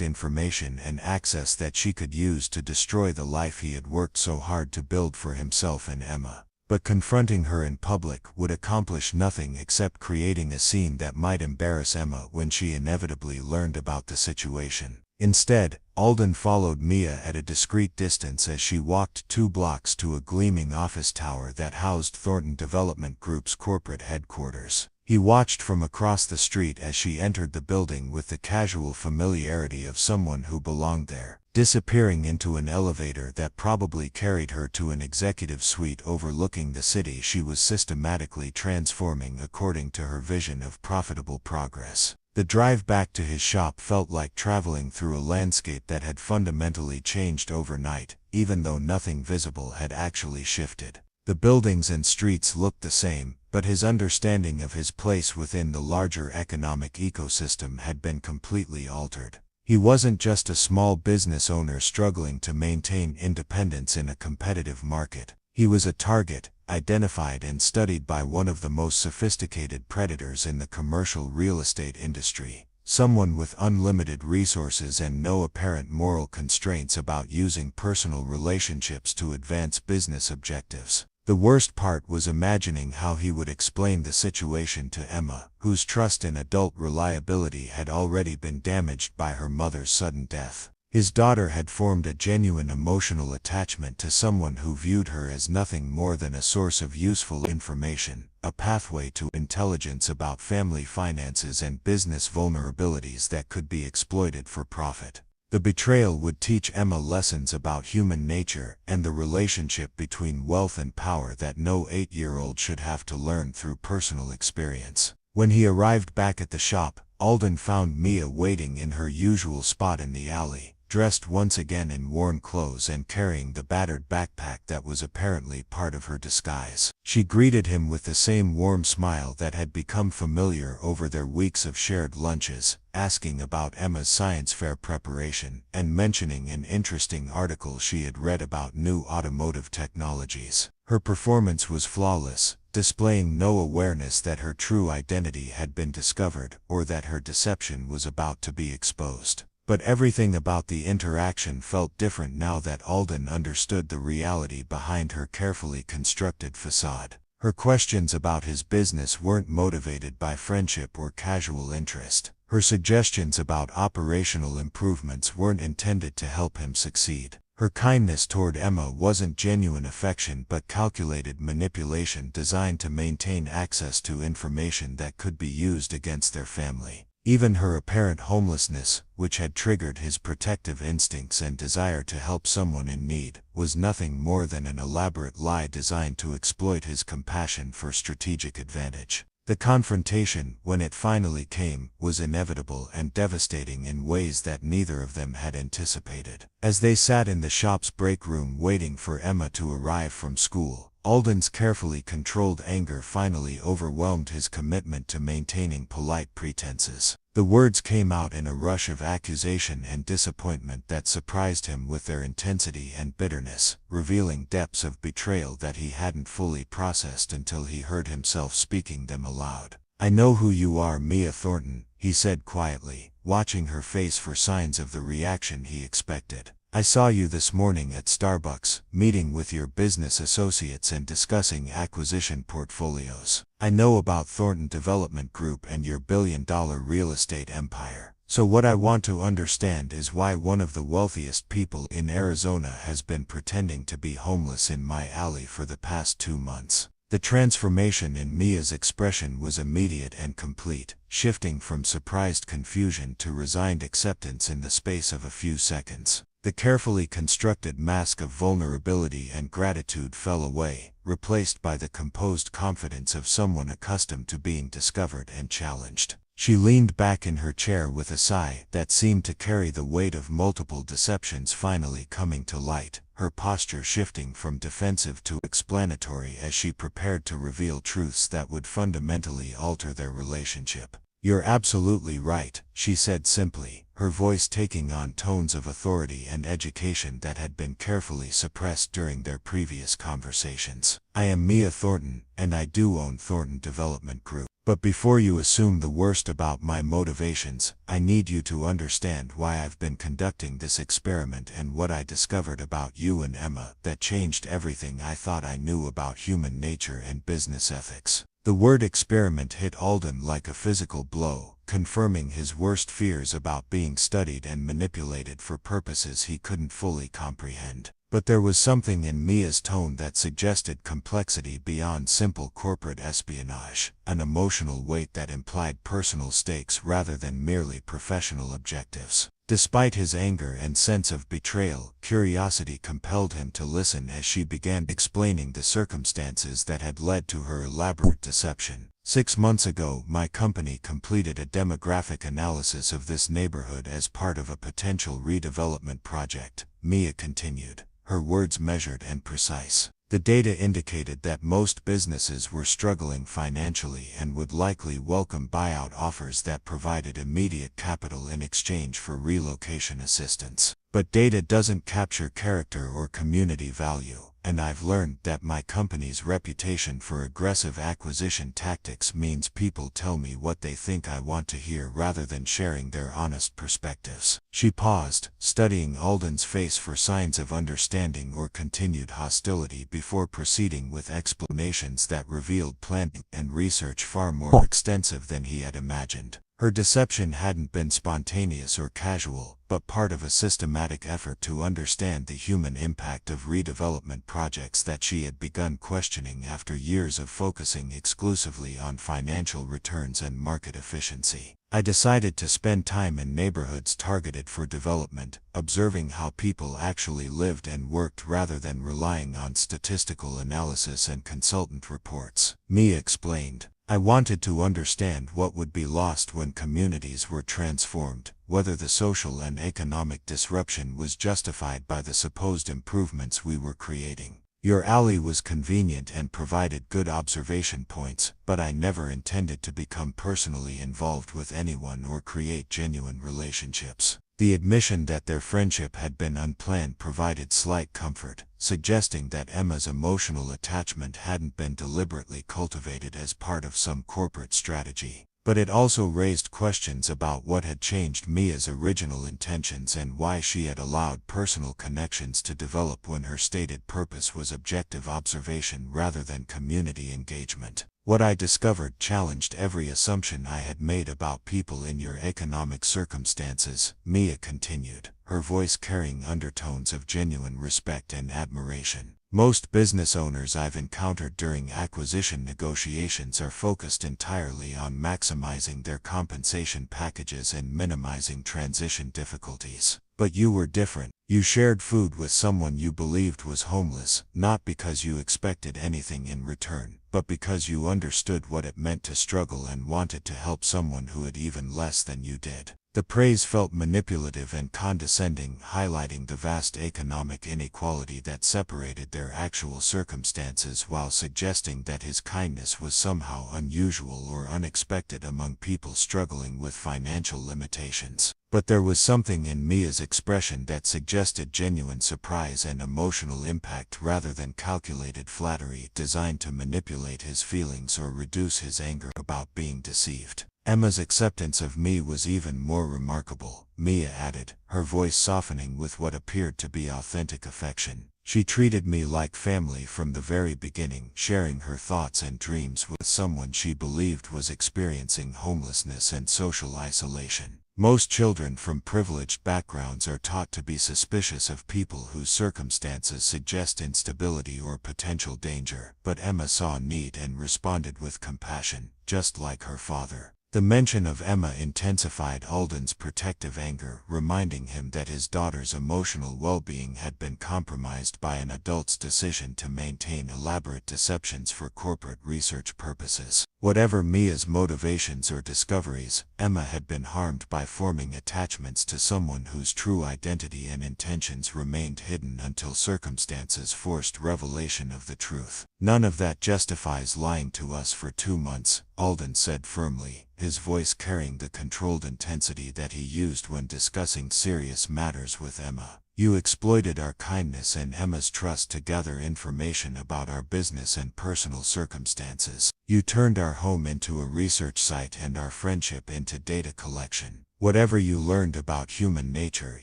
information and access that she could use to destroy the life he had worked so hard to build for himself and Emma. But confronting her in public would accomplish nothing except creating a scene that might embarrass Emma when she inevitably learned about the situation. Instead, Alden followed Mia at a discreet distance as she walked 2 blocks to a gleaming office tower that housed Thornton Development Group's corporate headquarters. He watched from across the street as she entered the building with the casual familiarity of someone who belonged there, disappearing into an elevator that probably carried her to an executive suite overlooking the city she was systematically transforming according to her vision of profitable progress. The drive back to his shop felt like traveling through a landscape that had fundamentally changed overnight, even though nothing visible had actually shifted. The buildings and streets looked the same, but his understanding of his place within the larger economic ecosystem had been completely altered. He wasn't just a small business owner struggling to maintain independence in a competitive market. He was a target, identified and studied by one of the most sophisticated predators in the commercial real estate industry, someone with unlimited resources and no apparent moral constraints about using personal relationships to advance business objectives. The worst part was imagining how he would explain the situation to Emma, whose trust in adult reliability had already been damaged by her mother's sudden death. His daughter had formed a genuine emotional attachment to someone who viewed her as nothing more than a source of useful information, a pathway to intelligence about family finances and business vulnerabilities that could be exploited for profit. The betrayal would teach Emma lessons about human nature and the relationship between wealth and power that no 8-year-old should have to learn through personal experience. When he arrived back at the shop, Alden found Mia waiting in her usual spot in the alley, dressed once again in worn clothes and carrying the battered backpack that was apparently part of her disguise. She greeted him with the same warm smile that had become familiar over their weeks of shared lunches, asking about Emma's science fair preparation and mentioning an interesting article she had read about new automotive technologies. Her performance was flawless, displaying no awareness that her true identity had been discovered or that her deception was about to be exposed. But everything about the interaction felt different now that Alden understood the reality behind her carefully constructed facade. Her questions about his business weren't motivated by friendship or casual interest. Her suggestions about operational improvements weren't intended to help him succeed. Her kindness toward Emma wasn't genuine affection but calculated manipulation designed to maintain access to information that could be used against their family. Even her apparent homelessness, which had triggered his protective instincts and desire to help someone in need, was nothing more than an elaborate lie designed to exploit his compassion for strategic advantage. The confrontation, when it finally came, was inevitable and devastating in ways that neither of them had anticipated. As they sat in the shop's break room waiting for Emma to arrive from school, Alden's carefully controlled anger finally overwhelmed his commitment to maintaining polite pretenses. The words came out in a rush of accusation and disappointment that surprised him with their intensity and bitterness, revealing depths of betrayal that he hadn't fully processed until he heard himself speaking them aloud. "I know who you are, Mia Thornton," he said quietly, watching her face for signs of the reaction he expected. "I saw you this morning at Starbucks, meeting with your business associates and discussing acquisition portfolios. I know about Thornton Development Group and your billion-dollar real estate empire. So what I want to understand is why one of the wealthiest people in Arizona has been pretending to be homeless in my alley for the past 2 months." The transformation in Mia's expression was immediate and complete, shifting from surprised confusion to resigned acceptance in the space of a few seconds. The carefully constructed mask of vulnerability and gratitude fell away, replaced by the composed confidence of someone accustomed to being discovered and challenged. She leaned back in her chair with a sigh that seemed to carry the weight of multiple deceptions finally coming to light, her posture shifting from defensive to explanatory as she prepared to reveal truths that would fundamentally alter their relationship. "You're absolutely right," she said simply, her voice taking on tones of authority and education that had been carefully suppressed during their previous conversations. "I am Mia Thornton, and I do own Thornton Development Group. But before you assume the worst about my motivations, I need you to understand why I've been conducting this experiment and what I discovered about you and Emma that changed everything I thought I knew about human nature and business ethics." The word experiment hit Alden like a physical blow, confirming his worst fears about being studied and manipulated for purposes he couldn't fully comprehend. But there was something in Mia's tone that suggested complexity beyond simple corporate espionage, an emotional weight that implied personal stakes rather than merely professional objectives. Despite his anger and sense of betrayal, curiosity compelled him to listen as she began explaining the circumstances that had led to her elaborate deception. "6 months ago, my company completed a demographic analysis of this neighborhood as part of a potential redevelopment project," Mia continued, her words measured and precise. "The data indicated that most businesses were struggling financially and would likely welcome buyout offers that provided immediate capital in exchange for relocation assistance. But data doesn't capture character or community value, and I've learned that my company's reputation for aggressive acquisition tactics means people tell me what they think I want to hear rather than sharing their honest perspectives." She paused, studying Alden's face for signs of understanding or continued hostility before proceeding with explanations that revealed planning and research far more extensive than he had imagined. Her deception hadn't been spontaneous or casual, but part of a systematic effort to understand the human impact of redevelopment projects that she had begun questioning after years of focusing exclusively on financial returns and market efficiency. "I decided to spend time in neighborhoods targeted for development, observing how people actually lived and worked rather than relying on statistical analysis and consultant reports," Mia explained. "I wanted to understand what would be lost when communities were transformed, whether the social and economic disruption was justified by the supposed improvements we were creating. Your alley was convenient and provided good observation points, but I never intended to become personally involved with anyone or create genuine relationships." The admission that their friendship had been unplanned provided slight comfort, suggesting that Emma's emotional attachment hadn't been deliberately cultivated as part of some corporate strategy. But it also raised questions about what had changed Mia's original intentions and why she had allowed personal connections to develop when her stated purpose was objective observation rather than community engagement. "What I discovered challenged every assumption I had made about people in your economic circumstances," Mia continued, her voice carrying undertones of genuine respect and admiration. "Most business owners I've encountered during acquisition negotiations are focused entirely on maximizing their compensation packages and minimizing transition difficulties. But you were different. You shared food with someone you believed was homeless, not because you expected anything in return, but because you understood what it meant to struggle and wanted to help someone who had even less than you did." The praise felt manipulative and condescending, highlighting the vast economic inequality that separated their actual circumstances while suggesting that his kindness was somehow unusual or unexpected among people struggling with financial limitations. But there was something in Mia's expression that suggested genuine surprise and emotional impact rather than calculated flattery designed to manipulate his feelings or reduce his anger about being deceived. "Emma's acceptance of me was even more remarkable," Mia added, her voice softening with what appeared to be authentic affection. "She treated me like family from the very beginning, sharing her thoughts and dreams with someone she believed was experiencing homelessness and social isolation. Most children from privileged backgrounds are taught to be suspicious of people whose circumstances suggest instability or potential danger, but Emma saw need and responded with compassion, just like her father. The mention of Emma intensified Alden's protective anger, reminding him that his daughter's emotional well-being had been compromised by an adult's decision to maintain elaborate deceptions for corporate research purposes. Whatever Mia's motivations or discoveries, Emma had been harmed by forming attachments to someone whose true identity and intentions remained hidden until circumstances forced revelation of the truth. "None of that justifies lying to us for 2 months," Alden said firmly, his voice carrying the controlled intensity that he used when discussing serious matters with Emma. "You exploited our kindness and Emma's trust to gather information about our business and personal circumstances. You turned our home into a research site and our friendship into data collection. Whatever you learned about human nature,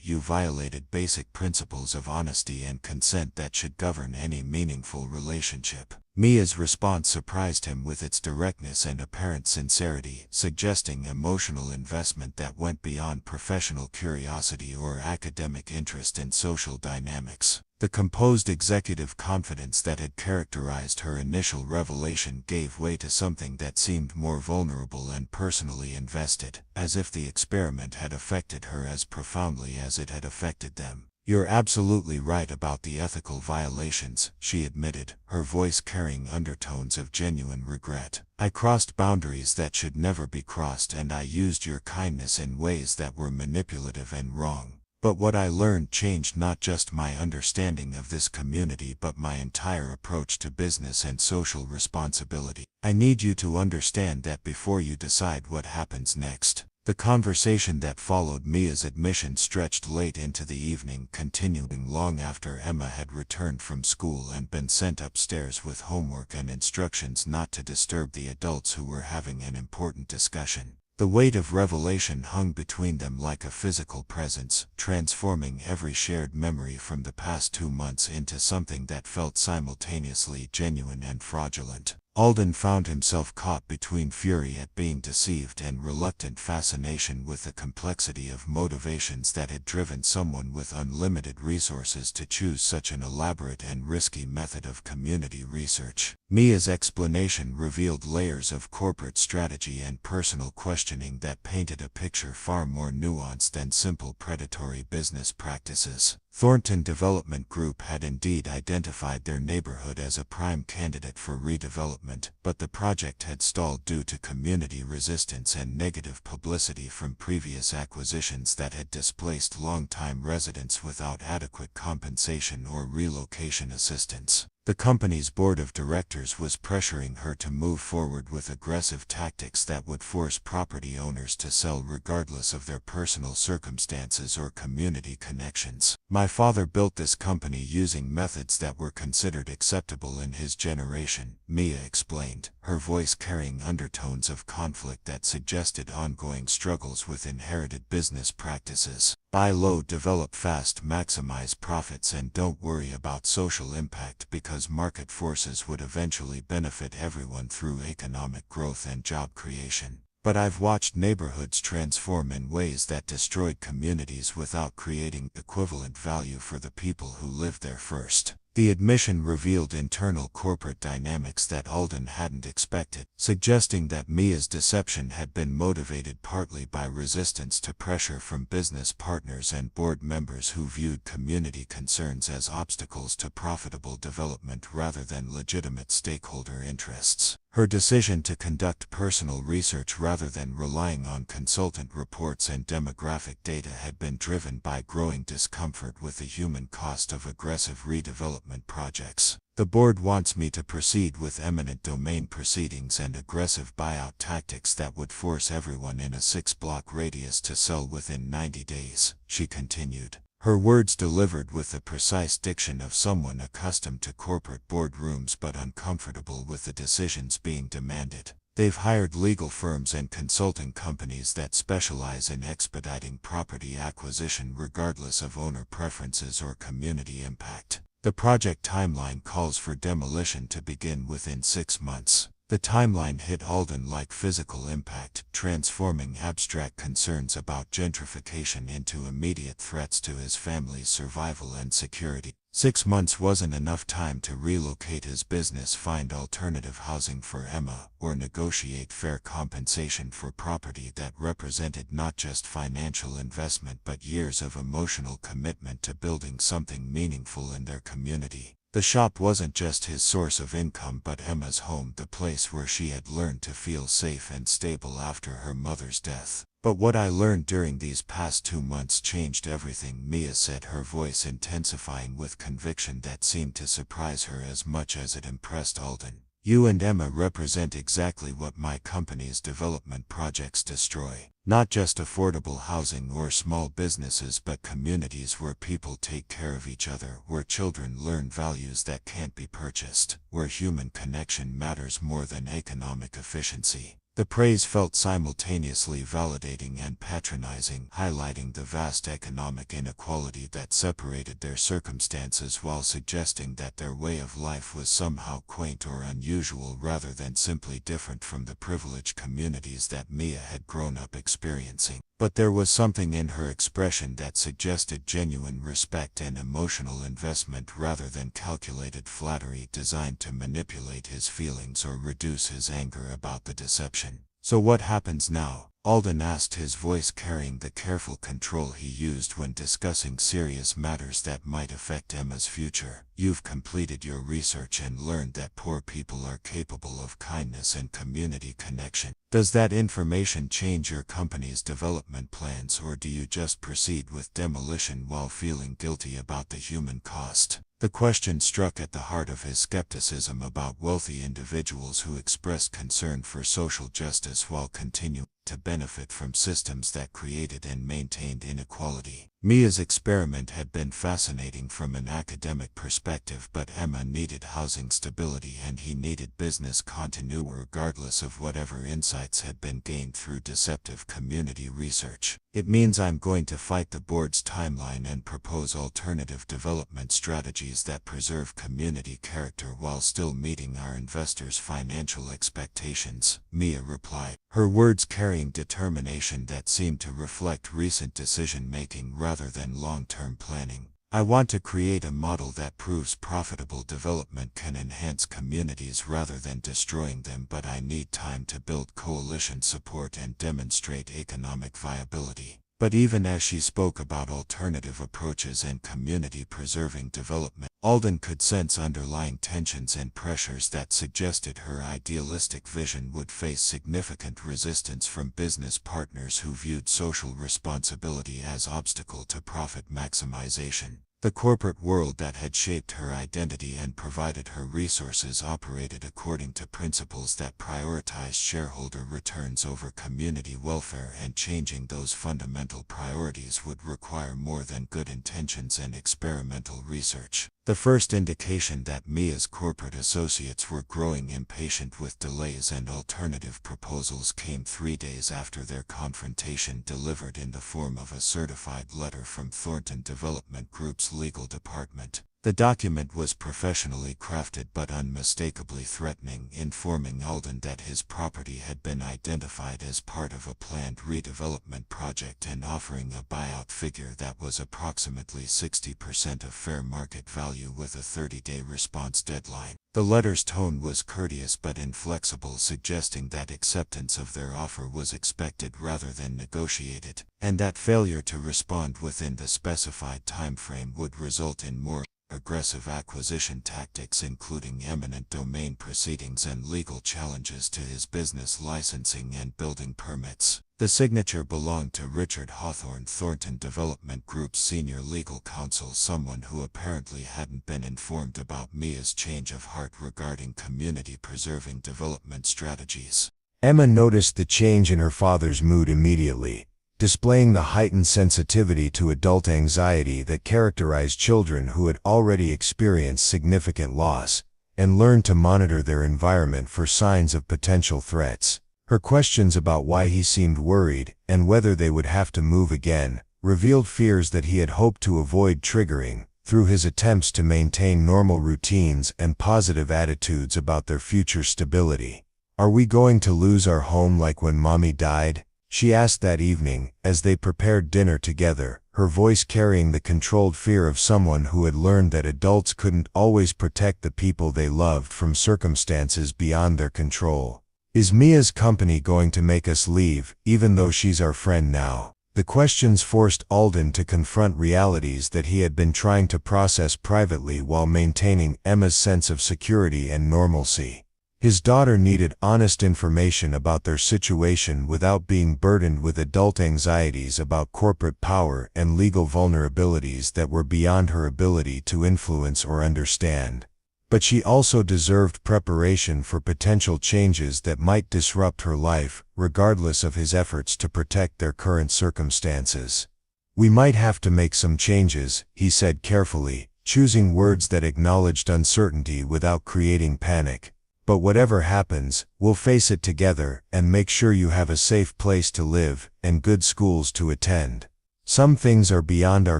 you violated basic principles of honesty and consent that should govern any meaningful relationship." Mia's response surprised him with its directness and apparent sincerity, suggesting emotional investment that went beyond professional curiosity or academic interest in social dynamics. The composed executive confidence that had characterized her initial revelation gave way to something that seemed more vulnerable and personally invested, as if the experiment had affected her as profoundly as it had affected them. "You're absolutely right about the ethical violations," she admitted, her voice carrying undertones of genuine regret. "I crossed boundaries that should never be crossed, and I used your kindness in ways that were manipulative and wrong. But what I learned changed not just my understanding of this community but my entire approach to business and social responsibility. I need you to understand that before you decide what happens next." The conversation that followed Mia's admission stretched late into the evening, continuing long after Emma had returned from school and been sent upstairs with homework and instructions not to disturb the adults who were having an important discussion. The weight of revelation hung between them like a physical presence, transforming every shared memory from the past 2 months into something that felt simultaneously genuine and fraudulent. Alden found himself caught between fury at being deceived and reluctant fascination with the complexity of motivations that had driven someone with unlimited resources to choose such an elaborate and risky method of community research. Mia's explanation revealed layers of corporate strategy and personal questioning that painted a picture far more nuanced than simple predatory business practices. Thornton Development Group had indeed identified their neighborhood as a prime candidate for redevelopment, but the project had stalled due to community resistance and negative publicity from previous acquisitions that had displaced longtime residents without adequate compensation or relocation assistance. The company's board of directors was pressuring her to move forward with aggressive tactics that would force property owners to sell regardless of their personal circumstances or community connections. "My father built this company using methods that were considered acceptable in his generation," Mia explained, her voice carrying undertones of conflict that suggested ongoing struggles with inherited business practices. "Buy low, develop fast, maximize profits, and don't worry about social impact because market forces would eventually benefit everyone through economic growth and job creation. But I've watched neighborhoods transform in ways that destroyed communities without creating equivalent value for the people who lived there first." The admission revealed internal corporate dynamics that Alden hadn't expected, suggesting that Mia's deception had been motivated partly by resistance to pressure from business partners and board members who viewed community concerns as obstacles to profitable development rather than legitimate stakeholder interests. Her decision to conduct personal research rather than relying on consultant reports and demographic data had been driven by growing discomfort with the human cost of aggressive redevelopment projects. "The board wants me to proceed with eminent domain proceedings and aggressive buyout tactics that would force everyone in a 6-block radius to sell within 90 days, she continued. Her words delivered with the precise diction of someone accustomed to corporate boardrooms but uncomfortable with the decisions being demanded. "They've hired legal firms and consulting companies that specialize in expediting property acquisition regardless of owner preferences or community impact. The project timeline calls for demolition to begin within 6 months. The timeline hit Alden like physical impact, transforming abstract concerns about gentrification into immediate threats to his family's survival and security. 6 months wasn't enough time to relocate his business, find alternative housing for Emma, or negotiate fair compensation for property that represented not just financial investment but years of emotional commitment to building something meaningful in their community. The shop wasn't just his source of income but Emma's home, the place where she had learned to feel safe and stable after her mother's death. But what I learned during these past 2 months changed everything, Mia said, her voice intensifying with conviction that seemed to surprise her as much as it impressed Alden. You and Emma represent exactly what my company's development projects destroy. Not just affordable housing or small businesses but communities where people take care of each other, where children learn values that can't be purchased, where human connection matters more than economic efficiency. The praise felt simultaneously validating and patronizing, highlighting the vast economic inequality that separated their circumstances while suggesting that their way of life was somehow quaint or unusual rather than simply different from the privileged communities that Mia had grown up experiencing. But there was something in her expression that suggested genuine respect and emotional investment rather than calculated flattery designed to manipulate his feelings or reduce his anger about the deception. So what happens now? Alden asked, his voice carrying the careful control he used when discussing serious matters that might affect Emma's future. You've completed your research and learned that poor people are capable of kindness and community connection. Does that information change your company's development plans, or do you just proceed with demolition while feeling guilty about the human cost? The question struck at the heart of his skepticism about wealthy individuals who expressed concern for social justice while continuing to benefit from systems that created and maintained inequality. Mia's experiment had been fascinating from an academic perspective, but Emma needed housing stability and he needed business continuity regardless of whatever insights had been gained through deceptive community research. It means I'm going to fight the board's timeline and propose alternative development strategies that preserve community character while still meeting our investors' financial expectations, Mia replied, her words carrying determination that seemed to reflect recent decision-making rather than long-term planning. I want to create a model that proves profitable development can enhance communities rather than destroying them, but I need time to build coalition support and demonstrate economic viability. But even as she spoke about alternative approaches and community-preserving development, Alden could sense underlying tensions and pressures that suggested her idealistic vision would face significant resistance from business partners who viewed social responsibility as obstacle to profit maximization. The corporate world that had shaped her identity and provided her resources operated according to principles that prioritized shareholder returns over community welfare, and changing those fundamental priorities would require more than good intentions and experimental research. The first indication that Mia's corporate associates were growing impatient with delays and alternative proposals came 3 days after their confrontation, delivered in the form of a certified letter from Thornton Development Group's legal department. The document was professionally crafted but unmistakably threatening, informing Alden that his property had been identified as part of a planned redevelopment project and offering a buyout figure that was approximately 60% of fair market value with a 30-day response deadline. The letter's tone was courteous but inflexible, suggesting that acceptance of their offer was expected rather than negotiated, and that failure to respond within the specified timeframe would result in more aggressive acquisition tactics, including eminent domain proceedings and legal challenges to his business licensing and building permits. The signature belonged to Richard Hawthorne, Thornton Development Group's senior legal counsel, someone who apparently hadn't been informed about Mia's change of heart regarding community-preserving development strategies. Emma noticed the change in her father's mood immediately, displaying the heightened sensitivity to adult anxiety that characterized children who had already experienced significant loss and learned to monitor their environment for signs of potential threats. Her questions about why he seemed worried and whether they would have to move again revealed fears that he had hoped to avoid triggering through his attempts to maintain normal routines and positive attitudes about their future stability. "Are we going to lose our home like when Mommy died?" she asked that evening as they prepared dinner together, her voice carrying the controlled fear of someone who had learned that adults couldn't always protect the people they loved from circumstances beyond their control. Is Mia's company going to make us leave, even though she's our friend now? The questions forced Alden to confront realities that he had been trying to process privately while maintaining Emma's sense of security and normalcy. His daughter needed honest information about their situation without being burdened with adult anxieties about corporate power and legal vulnerabilities that were beyond her ability to influence or understand. But she also deserved preparation for potential changes that might disrupt her life, regardless of his efforts to protect their current circumstances. "We might have to make some changes," he said carefully, choosing words that acknowledged uncertainty without creating panic. "But whatever happens, we'll face it together and make sure you have a safe place to live and good schools to attend. Some things are beyond our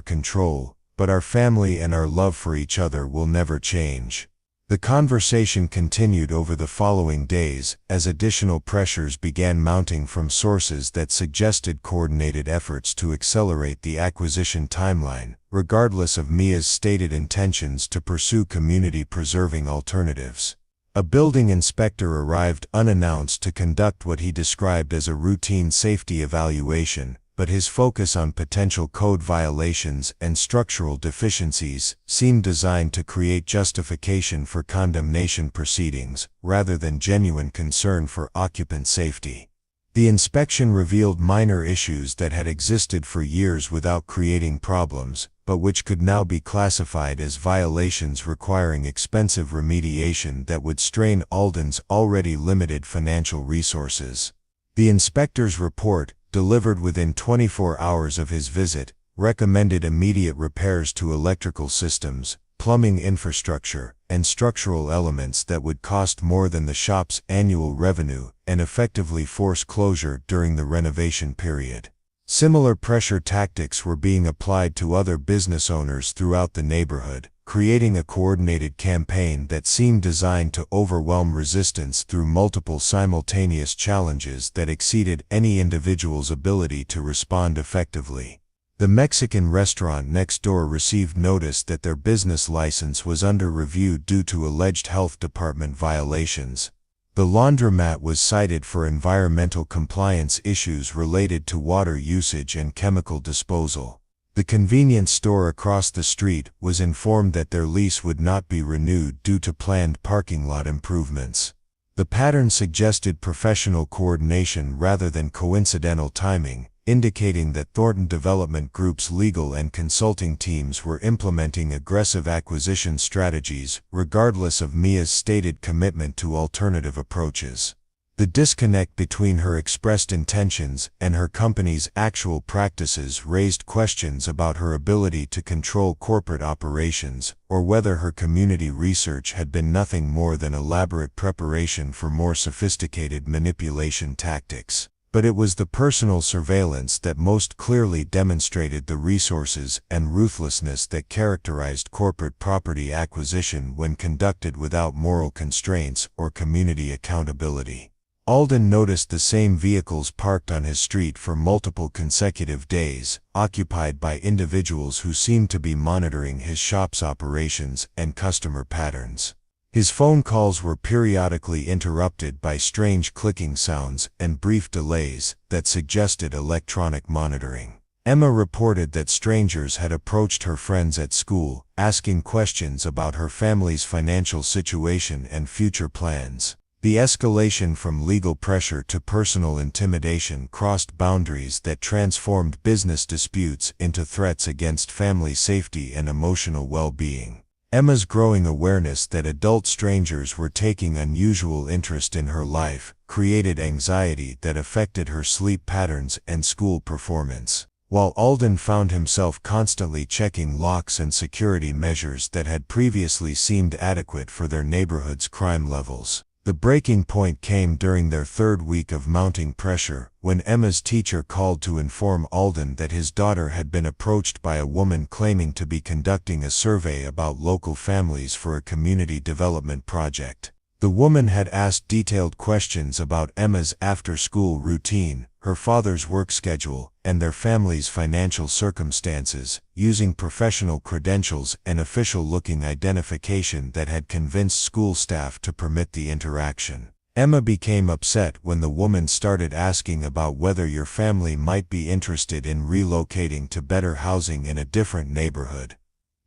control, but our family and our love for each other will never change." The conversation continued over the following days, as additional pressures began mounting from sources that suggested coordinated efforts to accelerate the acquisition timeline, regardless of Mia's stated intentions to pursue community-preserving alternatives. A building inspector arrived unannounced to conduct what he described as a routine safety evaluation, but his focus on potential code violations and structural deficiencies seemed designed to create justification for condemnation proceedings, rather than genuine concern for occupant safety. The inspection revealed minor issues that had existed for years without creating problems, but which could now be classified as violations requiring expensive remediation that would strain Alden's already limited financial resources. The inspector's report, delivered within 24 hours of his visit, recommended immediate repairs to electrical systems, plumbing infrastructure, and structural elements that would cost more than the shop's annual revenue and effectively force closure during the renovation period. Similar pressure tactics were being applied to other business owners throughout the neighborhood, creating a coordinated campaign that seemed designed to overwhelm resistance through multiple simultaneous challenges that exceeded any individual's ability to respond effectively. The Mexican restaurant next door received notice that their business license was under review due to alleged health department violations. The laundromat was cited for environmental compliance issues related to water usage and chemical disposal. The convenience store across the street was informed that their lease would not be renewed due to planned parking lot improvements. The pattern suggested professional coordination rather than coincidental timing, indicating that Thornton Development Group's legal and consulting teams were implementing aggressive acquisition strategies, regardless of Mia's stated commitment to alternative approaches. The disconnect between her expressed intentions and her company's actual practices raised questions about her ability to control corporate operations, or whether her community research had been nothing more than elaborate preparation for more sophisticated manipulation tactics. But it was the personal surveillance that most clearly demonstrated the resources and ruthlessness that characterized corporate property acquisition when conducted without moral constraints or community accountability. Alden noticed the same vehicles parked on his street for multiple consecutive days, occupied by individuals who seemed to be monitoring his shop's operations and customer patterns. His phone calls were periodically interrupted by strange clicking sounds and brief delays that suggested electronic monitoring. Emma reported that strangers had approached her friends at school, asking questions about her family's financial situation and future plans. The escalation from legal pressure to personal intimidation crossed boundaries that transformed business disputes into threats against family safety and emotional well-being. Emma's growing awareness that adult strangers were taking unusual interest in her life created anxiety that affected her sleep patterns and school performance. While Alden found himself constantly checking locks and security measures that had previously seemed adequate for their neighborhood's crime levels. The breaking point came during their third week of mounting pressure, when Emma's teacher called to inform Alden that his daughter had been approached by a woman claiming to be conducting a survey about local families for a community development project. The woman had asked detailed questions about Emma's after-school routine, her father's work schedule, and their family's financial circumstances, using professional credentials and official-looking identification that had convinced school staff to permit the interaction. Emma became upset when the woman started asking about whether your family might be interested in relocating to better housing in a different neighborhood.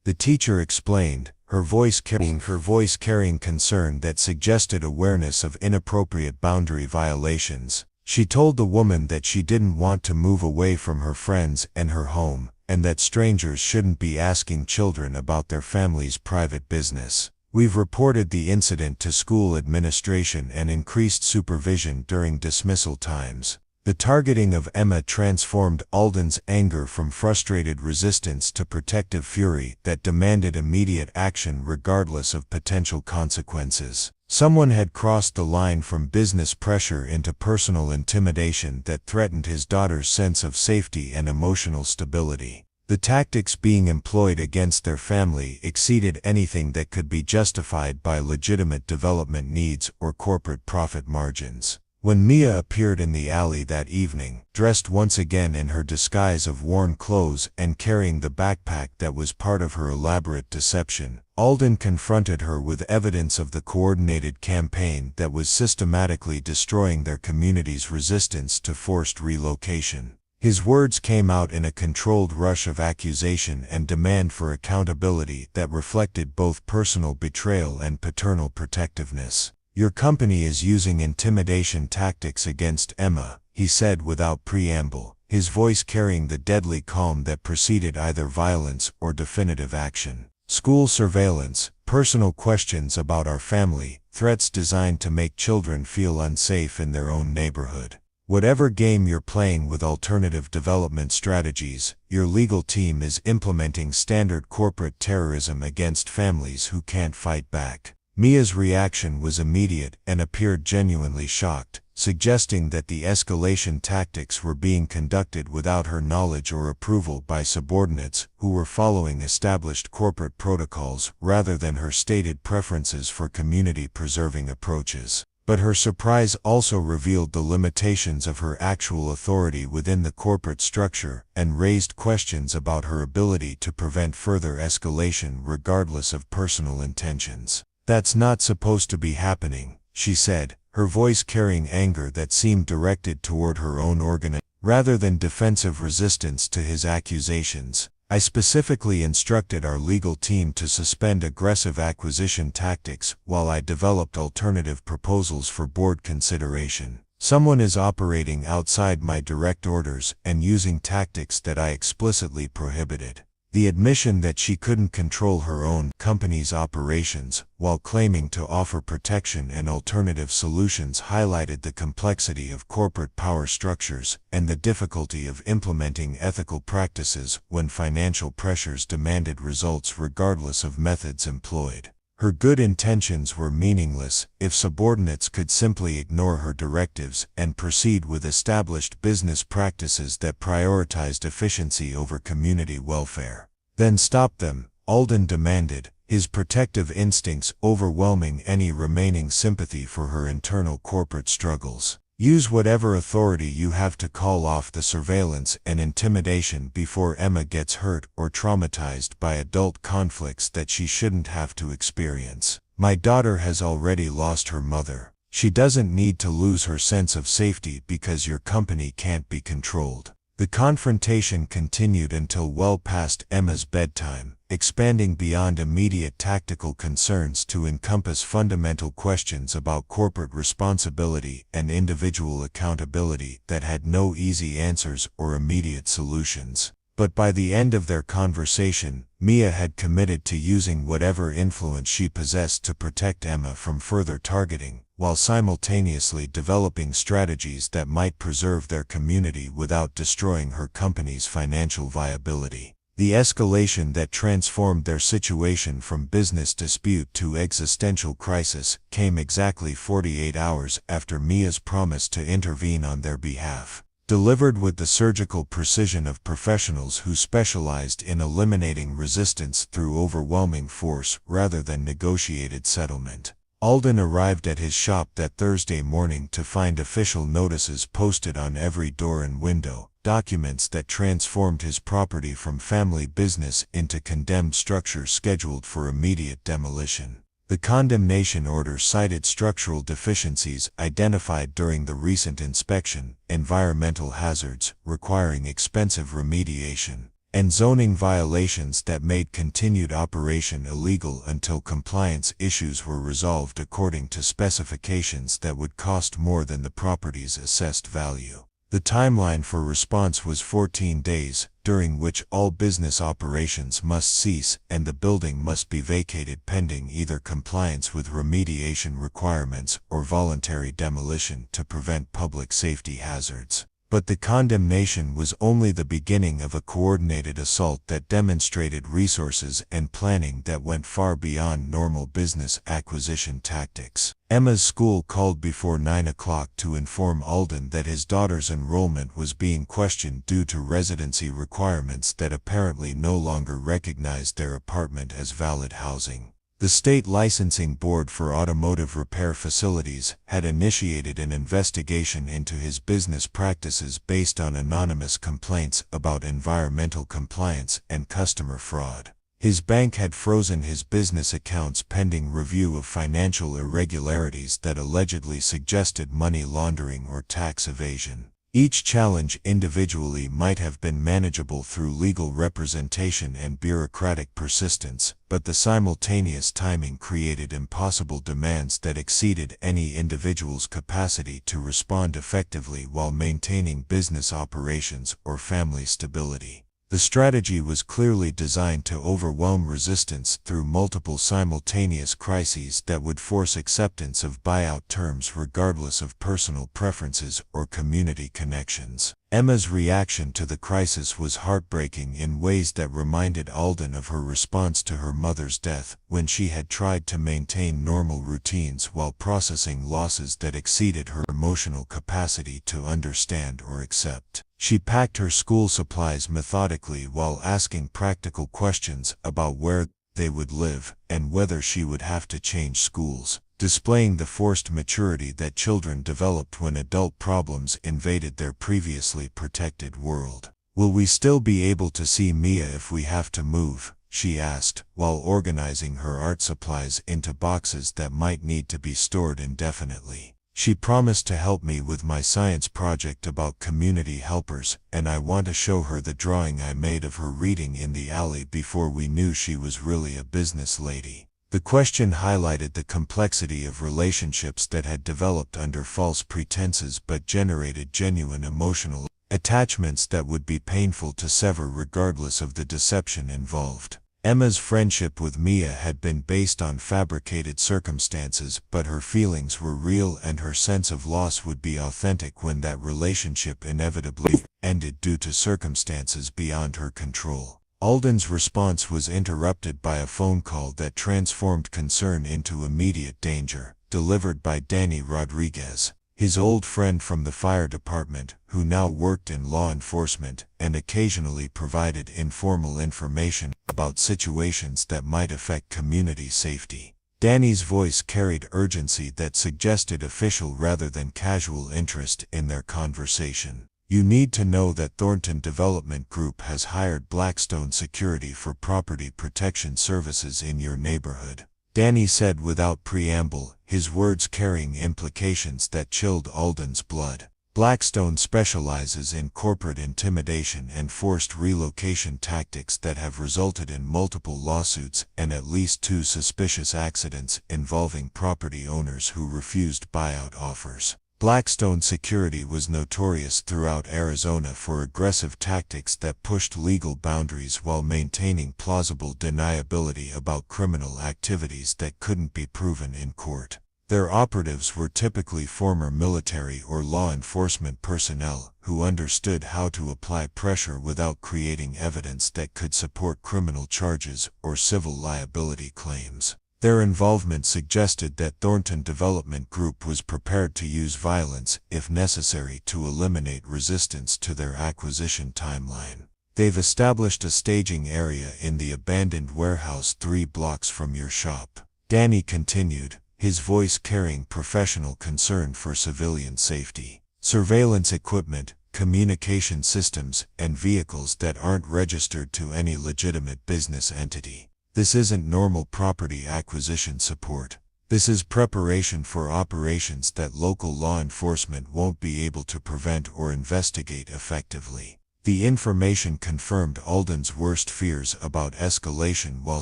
The teacher explained, her voice carrying concern that suggested awareness of inappropriate boundary violations. She told the woman that she didn't want to move away from her friends and her home, and that strangers shouldn't be asking children about their family's private business. We've reported the incident to school administration and increased supervision during dismissal times. The targeting of Emma transformed Alden's anger from frustrated resistance to protective fury that demanded immediate action regardless of potential consequences. Someone had crossed the line from business pressure into personal intimidation that threatened his daughter's sense of safety and emotional stability. The tactics being employed against their family exceeded anything that could be justified by legitimate development needs or corporate profit margins. When Mia appeared in the alley that evening, dressed once again in her disguise of worn clothes and carrying the backpack that was part of her elaborate deception, Alden confronted her with evidence of the coordinated campaign that was systematically destroying their community's resistance to forced relocation. His words came out in a controlled rush of accusation and demand for accountability that reflected both personal betrayal and paternal protectiveness. "Your company is using intimidation tactics against Emma," he said without preamble, his voice carrying the deadly calm that preceded either violence or definitive action. "School surveillance, personal questions about our family, threats designed to make children feel unsafe in their own neighborhood. Whatever game you're playing with alternative development strategies, your legal team is implementing standard corporate terrorism against families who can't fight back." Mia's reaction was immediate and appeared genuinely shocked, suggesting that the escalation tactics were being conducted without her knowledge or approval by subordinates who were following established corporate protocols rather than her stated preferences for community-preserving approaches. But her surprise also revealed the limitations of her actual authority within the corporate structure and raised questions about her ability to prevent further escalation regardless of personal intentions. "That's not supposed to be happening," she said, her voice carrying anger that seemed directed toward her own organization rather than defensive resistance to his accusations. "I specifically instructed our legal team to suspend aggressive acquisition tactics while I developed alternative proposals for board consideration. Someone is operating outside my direct orders and using tactics that I explicitly prohibited." The admission that she couldn't control her own company's operations while claiming to offer protection and alternative solutions highlighted the complexity of corporate power structures and the difficulty of implementing ethical practices when financial pressures demanded results regardless of methods employed. Her good intentions were meaningless if subordinates could simply ignore her directives and proceed with established business practices that prioritized efficiency over community welfare. "Then stop them," Alden demanded, his protective instincts overwhelming any remaining sympathy for her internal corporate struggles. "Use whatever authority you have to call off the surveillance and intimidation before Emma gets hurt or traumatized by adult conflicts that she shouldn't have to experience. My daughter has already lost her mother. She doesn't need to lose her sense of safety because your company can't be controlled." The confrontation continued until well past Emma's bedtime, expanding beyond immediate tactical concerns to encompass fundamental questions about corporate responsibility and individual accountability that had no easy answers or immediate solutions. But by the end of their conversation, Mia had committed to using whatever influence she possessed to protect Emma from further targeting, while simultaneously developing strategies that might preserve their community without destroying her company's financial viability. The escalation that transformed their situation from business dispute to existential crisis came exactly 48 hours after Mia's promise to intervene on their behalf. Delivered with the surgical precision of professionals who specialized in eliminating resistance through overwhelming force rather than negotiated settlement. Alden arrived at his shop that Thursday morning to find official notices posted on every door and window, documents that transformed his property from family business into condemned structure scheduled for immediate demolition. The condemnation order cited structural deficiencies identified during the recent inspection, environmental hazards requiring expensive remediation, and zoning violations that made continued operation illegal until compliance issues were resolved according to specifications that would cost more than the property's assessed value. The timeline for response was 14 days, during which all business operations must cease and the building must be vacated pending either compliance with remediation requirements or voluntary demolition to prevent public safety hazards. But the condemnation was only the beginning of a coordinated assault that demonstrated resources and planning that went far beyond normal business acquisition tactics. Emma's school called before 9 o'clock to inform Alden that his daughter's enrollment was being questioned due to residency requirements that apparently no longer recognized their apartment as valid housing. The State Licensing Board for Automotive Repair Facilities had initiated an investigation into his business practices based on anonymous complaints about environmental compliance and customer fraud. His bank had frozen his business accounts pending review of financial irregularities that allegedly suggested money laundering or tax evasion. Each challenge individually might have been manageable through legal representation and bureaucratic persistence, but the simultaneous timing created impossible demands that exceeded any individual's capacity to respond effectively while maintaining business operations or family stability. The strategy was clearly designed to overwhelm resistance through multiple simultaneous crises that would force acceptance of buyout terms regardless of personal preferences or community connections. Emma's reaction to the crisis was heartbreaking in ways that reminded Alden of her response to her mother's death, when she had tried to maintain normal routines while processing losses that exceeded her emotional capacity to understand or accept. She packed her school supplies methodically while asking practical questions about where they would live and whether she would have to change schools, displaying the forced maturity that children developed when adult problems invaded their previously protected world. "Will we still be able to see Mia if we have to move?" she asked, while organizing her art supplies into boxes that might need to be stored indefinitely. "She promised to help me with my science project about community helpers, and I want to show her the drawing I made of her reading in the alley before we knew she was really a business lady." The question highlighted the complexity of relationships that had developed under false pretenses but generated genuine emotional attachments that would be painful to sever regardless of the deception involved. Emma's friendship with Mia had been based on fabricated circumstances, but her feelings were real and her sense of loss would be authentic when that relationship inevitably ended due to circumstances beyond her control. Alden's response was interrupted by a phone call that transformed concern into immediate danger, delivered by Danny Rodriguez, his old friend from the fire department, who now worked in law enforcement and occasionally provided informal information about situations that might affect community safety. Danny's voice carried urgency that suggested official rather than casual interest in their conversation. "You need to know that Thornton Development Group has hired Blackstone Security for property protection services in your neighborhood," Danny said without preamble, his words carrying implications that chilled Alden's blood. Blackstone specializes in corporate intimidation and forced relocation tactics that have resulted in multiple lawsuits and at least 2 suspicious accidents involving property owners who refused buyout offers. Blackstone Security was notorious throughout Arizona for aggressive tactics that pushed legal boundaries while maintaining plausible deniability about criminal activities that couldn't be proven in court. Their operatives were typically former military or law enforcement personnel who understood how to apply pressure without creating evidence that could support criminal charges or civil liability claims. Their involvement suggested that Thornton Development Group was prepared to use violence, if necessary, to eliminate resistance to their acquisition timeline. "They've established a staging area in the abandoned warehouse 3 blocks from your shop," Danny continued, his voice carrying professional concern for civilian safety. Surveillance equipment, communication systems, and vehicles that aren't registered to any legitimate business entity. This isn't normal property acquisition support. This is preparation for operations that local law enforcement won't be able to prevent or investigate effectively. The information confirmed Alden's worst fears about escalation while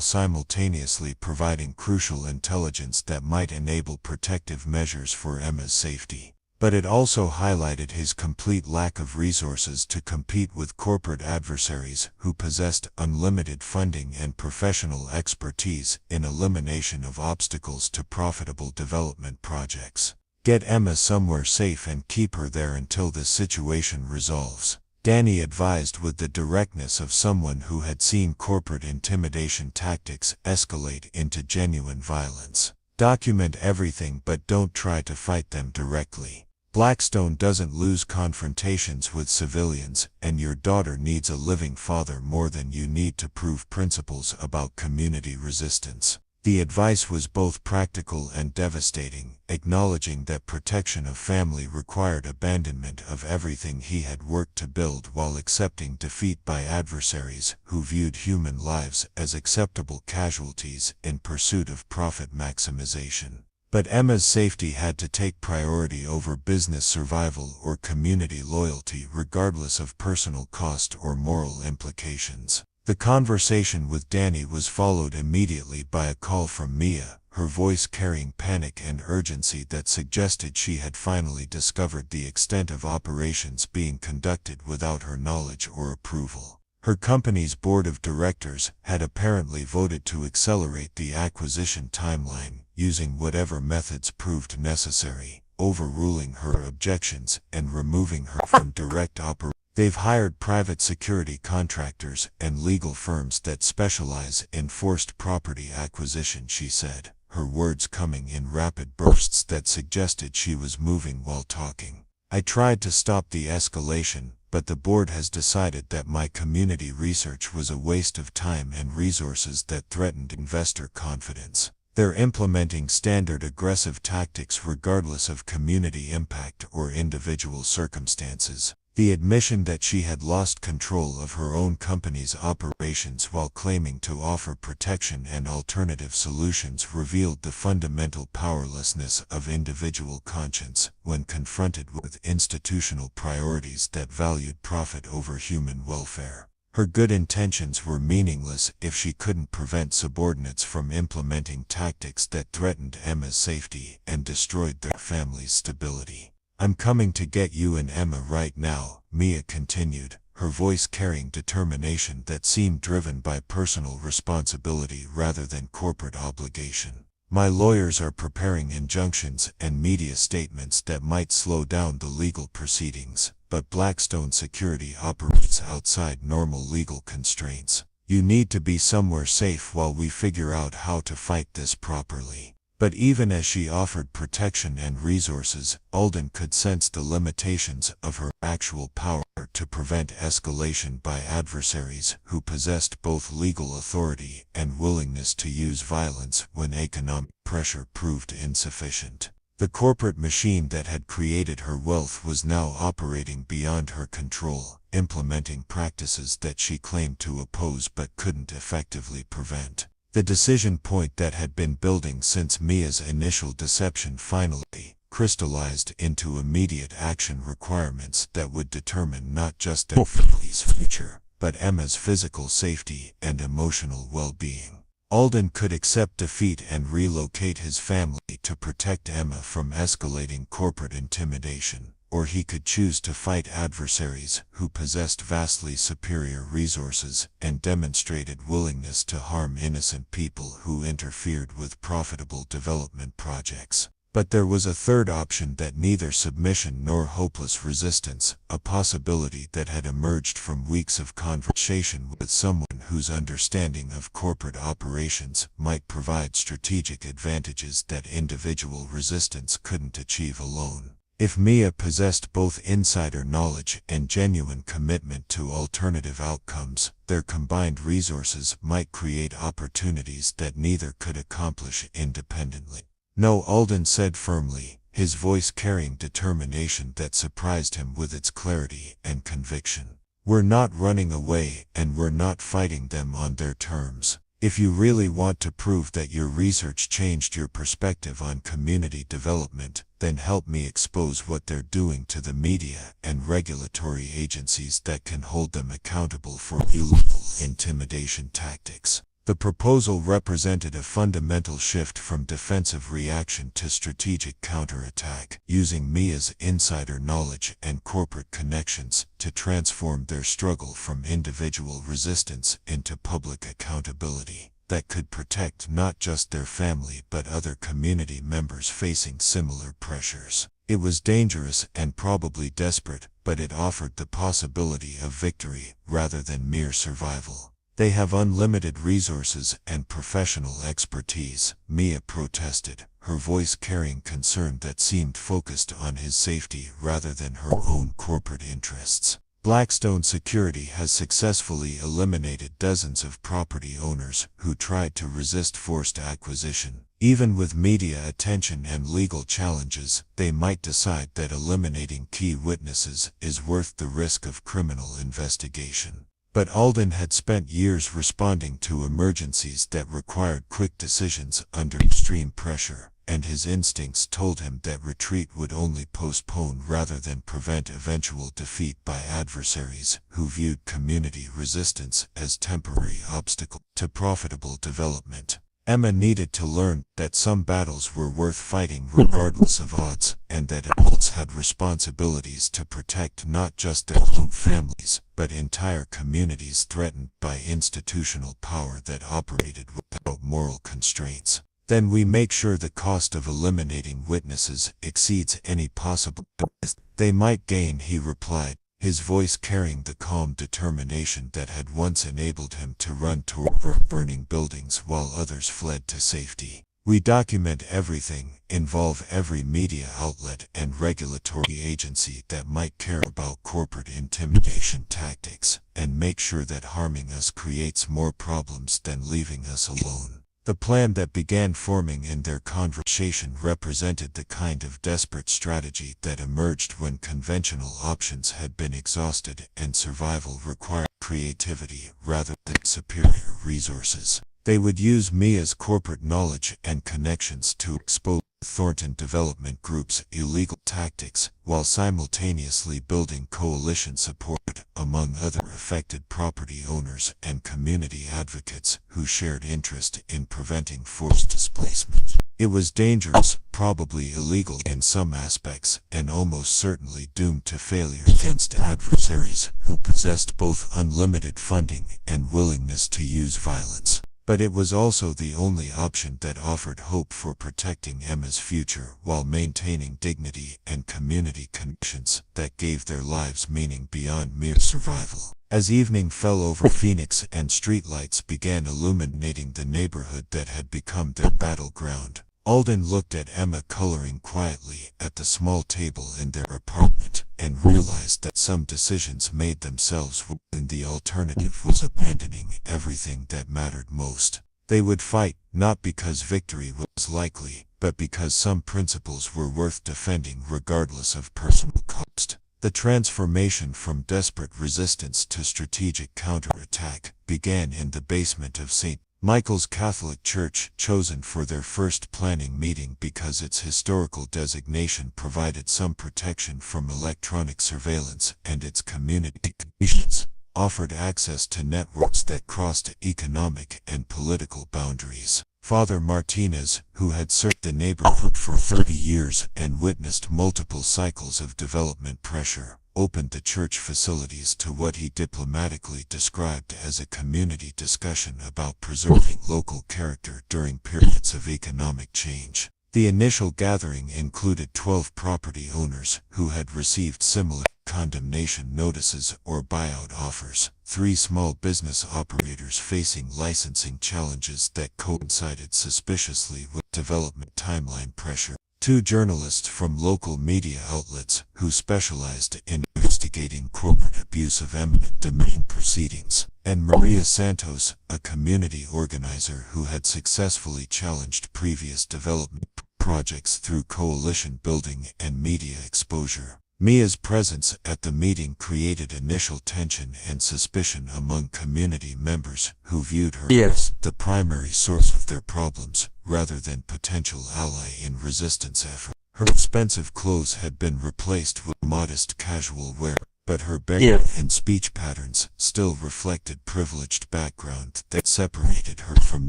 simultaneously providing crucial intelligence that might enable protective measures for Emma's safety. But it also highlighted his complete lack of resources to compete with corporate adversaries who possessed unlimited funding and professional expertise in elimination of obstacles to profitable development projects. Get Emma somewhere safe and keep her there until this situation resolves, Danny advised with the directness of someone who had seen corporate intimidation tactics escalate into genuine violence. Document everything but don't try to fight them directly. Blackstone doesn't lose confrontations with civilians, and your daughter needs a living father more than you need to prove principles about community resistance. The advice was both practical and devastating, acknowledging that protection of family required abandonment of everything he had worked to build while accepting defeat by adversaries who viewed human lives as acceptable casualties in pursuit of profit maximization. But Emma's safety had to take priority over business survival or community loyalty regardless of personal cost or moral implications. The conversation with Danny was followed immediately by a call from Mia, her voice carrying panic and urgency that suggested she had finally discovered the extent of operations being conducted without her knowledge or approval. Her company's board of directors had apparently voted to accelerate the acquisition timeline, using whatever methods proved necessary, overruling her objections and removing her from direct operation. They've hired private security contractors and legal firms that specialize in forced property acquisition, she said, her words coming in rapid bursts that suggested she was moving while talking. I tried to stop the escalation, but the board has decided that my community research was a waste of time and resources that threatened investor confidence. They're implementing standard aggressive tactics regardless of community impact or individual circumstances. The admission that she had lost control of her own company's operations while claiming to offer protection and alternative solutions revealed the fundamental powerlessness of individual conscience when confronted with institutional priorities that valued profit over human welfare. Her good intentions were meaningless if she couldn't prevent subordinates from implementing tactics that threatened Emma's safety and destroyed their family's stability. I'm coming to get you and Emma right now, Mia continued, her voice carrying determination that seemed driven by personal responsibility rather than corporate obligation. My lawyers are preparing injunctions and media statements that might slow down the legal proceedings, but Blackstone Security operates outside normal legal constraints. You need to be somewhere safe while we figure out how to fight this properly. But even as she offered protection and resources, Alden could sense the limitations of her actual power to prevent escalation by adversaries who possessed both legal authority and willingness to use violence when economic pressure proved insufficient. The corporate machine that had created her wealth was now operating beyond her control, implementing practices that she claimed to oppose but couldn't effectively prevent. The decision point that had been building since Mia's initial deception finally crystallized into immediate action requirements that would determine not just their family's future, but Emma's physical safety and emotional well-being. Alden could accept defeat and relocate his family to protect Emma from escalating corporate intimidation, or he could choose to fight adversaries who possessed vastly superior resources and demonstrated willingness to harm innocent people who interfered with profitable development projects. But there was a third option that neither submission nor hopeless resistance, a possibility that had emerged from weeks of conversation with someone whose understanding of corporate operations might provide strategic advantages that individual resistance couldn't achieve alone. If Mia possessed both insider knowledge and genuine commitment to alternative outcomes, their combined resources might create opportunities that neither could accomplish independently. No, Alden said firmly, his voice carrying determination that surprised him with its clarity and conviction. We're not running away, and we're not fighting them on their terms. If you really want to prove that your research changed your perspective on community development, then help me expose what they're doing to the media and regulatory agencies that can hold them accountable for illegal intimidation tactics. The proposal represented a fundamental shift from defensive reaction to strategic counterattack, using Mia's insider knowledge and corporate connections to transform their struggle from individual resistance into public accountability that could protect not just their family but other community members facing similar pressures. It was dangerous and probably desperate, but it offered the possibility of victory rather than mere survival. They have unlimited resources and professional expertise, Mia protested, her voice carrying concern that seemed focused on his safety rather than her own corporate interests. Blackstone Security has successfully eliminated dozens of property owners who tried to resist forced acquisition. Even with media attention and legal challenges, they might decide that eliminating key witnesses is worth the risk of criminal investigation. But Alden had spent years responding to emergencies that required quick decisions under extreme pressure, and his instincts told him that retreat would only postpone rather than prevent eventual defeat by adversaries who viewed community resistance as temporary obstacle to profitable development. Emma needed to learn that some battles were worth fighting regardless of odds, and that adults had responsibilities to protect not just their own families, but entire communities threatened by institutional power that operated without moral constraints. Then we make sure the cost of eliminating witnesses exceeds any possible benefit they might gain, he replied, his voice carrying the calm determination that had once enabled him to run toward burning buildings while others fled to safety. We document everything, involve every media outlet and regulatory agency that might care about corporate intimidation tactics, and make sure that harming us creates more problems than leaving us alone. The plan that began forming in their conversation represented the kind of desperate strategy that emerged when conventional options had been exhausted and survival required creativity rather than superior resources. They would use Mia's corporate knowledge and connections to expose Thornton Development Group's illegal tactics, while simultaneously building coalition support among other affected property owners and community advocates who shared interest in preventing forced displacement. It was dangerous, probably illegal in some aspects, and almost certainly doomed to failure against adversaries who possessed both unlimited funding and willingness to use violence. But it was also the only option that offered hope for protecting Emma's future while maintaining dignity and community connections that gave their lives meaning beyond mere survival. As evening fell over Phoenix and streetlights began illuminating the neighborhood that had become their battleground, Alden looked at Emma coloring quietly at the small table in their apartment and realized that some decisions made themselves when the alternative was abandoning everything that mattered most. They would fight, not because victory was likely, but because some principles were worth defending regardless of personal cost. The transformation from desperate resistance to strategic counterattack began in the basement of St. Michael's Catholic Church, chosen for their first planning meeting because its historical designation provided some protection from electronic surveillance, and its community commissions offered access to networks that crossed economic and political boundaries. Father Martinez, who had served the neighborhood for 30 years and witnessed multiple cycles of development pressure, opened the church facilities to what he diplomatically described as a community discussion about preserving local character during periods of economic change. The initial gathering included 12 property owners who had received similar condemnation notices or buyout offers, 3 small business operators facing licensing challenges that coincided suspiciously with development timeline pressure, 2 journalists from local media outlets who specialized in investigating corporate abuse of eminent domain proceedings, and Maria Santos, a community organizer who had successfully challenged previous development projects through coalition building and media exposure. Mia's presence at the meeting created initial tension and suspicion among community members who viewed her as the primary source of their problems, rather than potential ally in resistance effort. Her expensive clothes had been replaced with modest casual wear, but her behavior and speech patterns still reflected privileged background that separated her from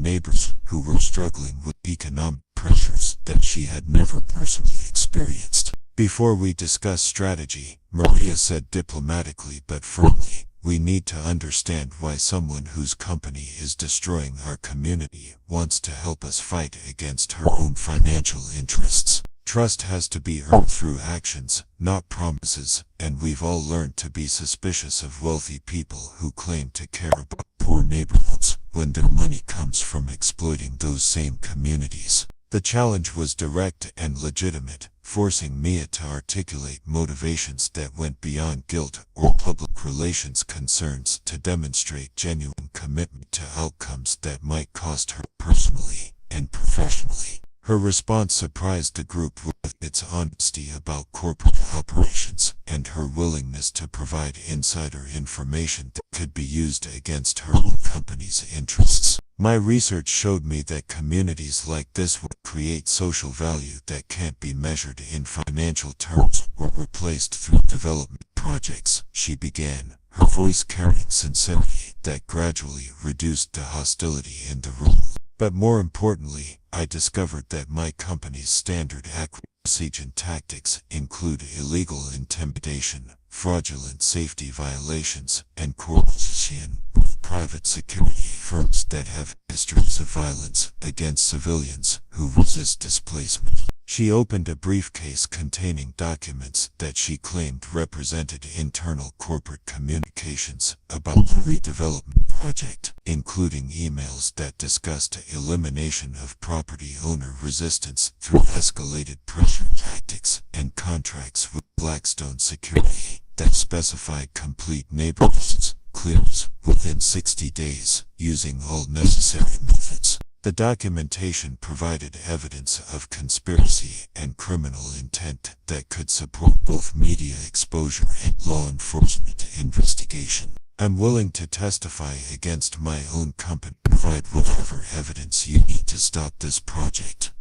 neighbors who were struggling with economic pressures that she had never personally experienced. Before we discuss strategy, Maria said diplomatically but firmly, we need to understand why someone whose company is destroying our community wants to help us fight against her own financial interests. Trust has to be earned through actions, not promises, and we've all learned to be suspicious of wealthy people who claim to care about poor neighborhoods when their money comes from exploiting those same communities. The challenge was direct and legitimate, forcing Mia to articulate motivations that went beyond guilt or public relations concerns to demonstrate genuine commitment to outcomes that might cost her personally and professionally. Her response surprised the group with its honesty about corporate operations and her willingness to provide insider information that could be used against her own company's interests. My research showed me that communities like this would create social value that can't be measured in financial terms or replaced through development projects, she began, her voice carrying sincerity that gradually reduced the hostility in the room. But more importantly, I discovered that my company's standard acquisition tactics include illegal intimidation, fraudulent safety violations, and coercion with private security firms that have histories of violence against civilians who resist displacement. She opened a briefcase containing documents that she claimed represented internal corporate communications about the redevelopment project, including emails that discussed elimination of property owner resistance through escalated pressure tactics and contracts with Blackstone Security that specified complete neighborhoods clears within 60 days using all necessary methods. The documentation provided evidence of conspiracy and criminal intent that could support both media exposure and law enforcement investigation. I'm willing to testify against my own company, provide whatever evidence you need to stop this project.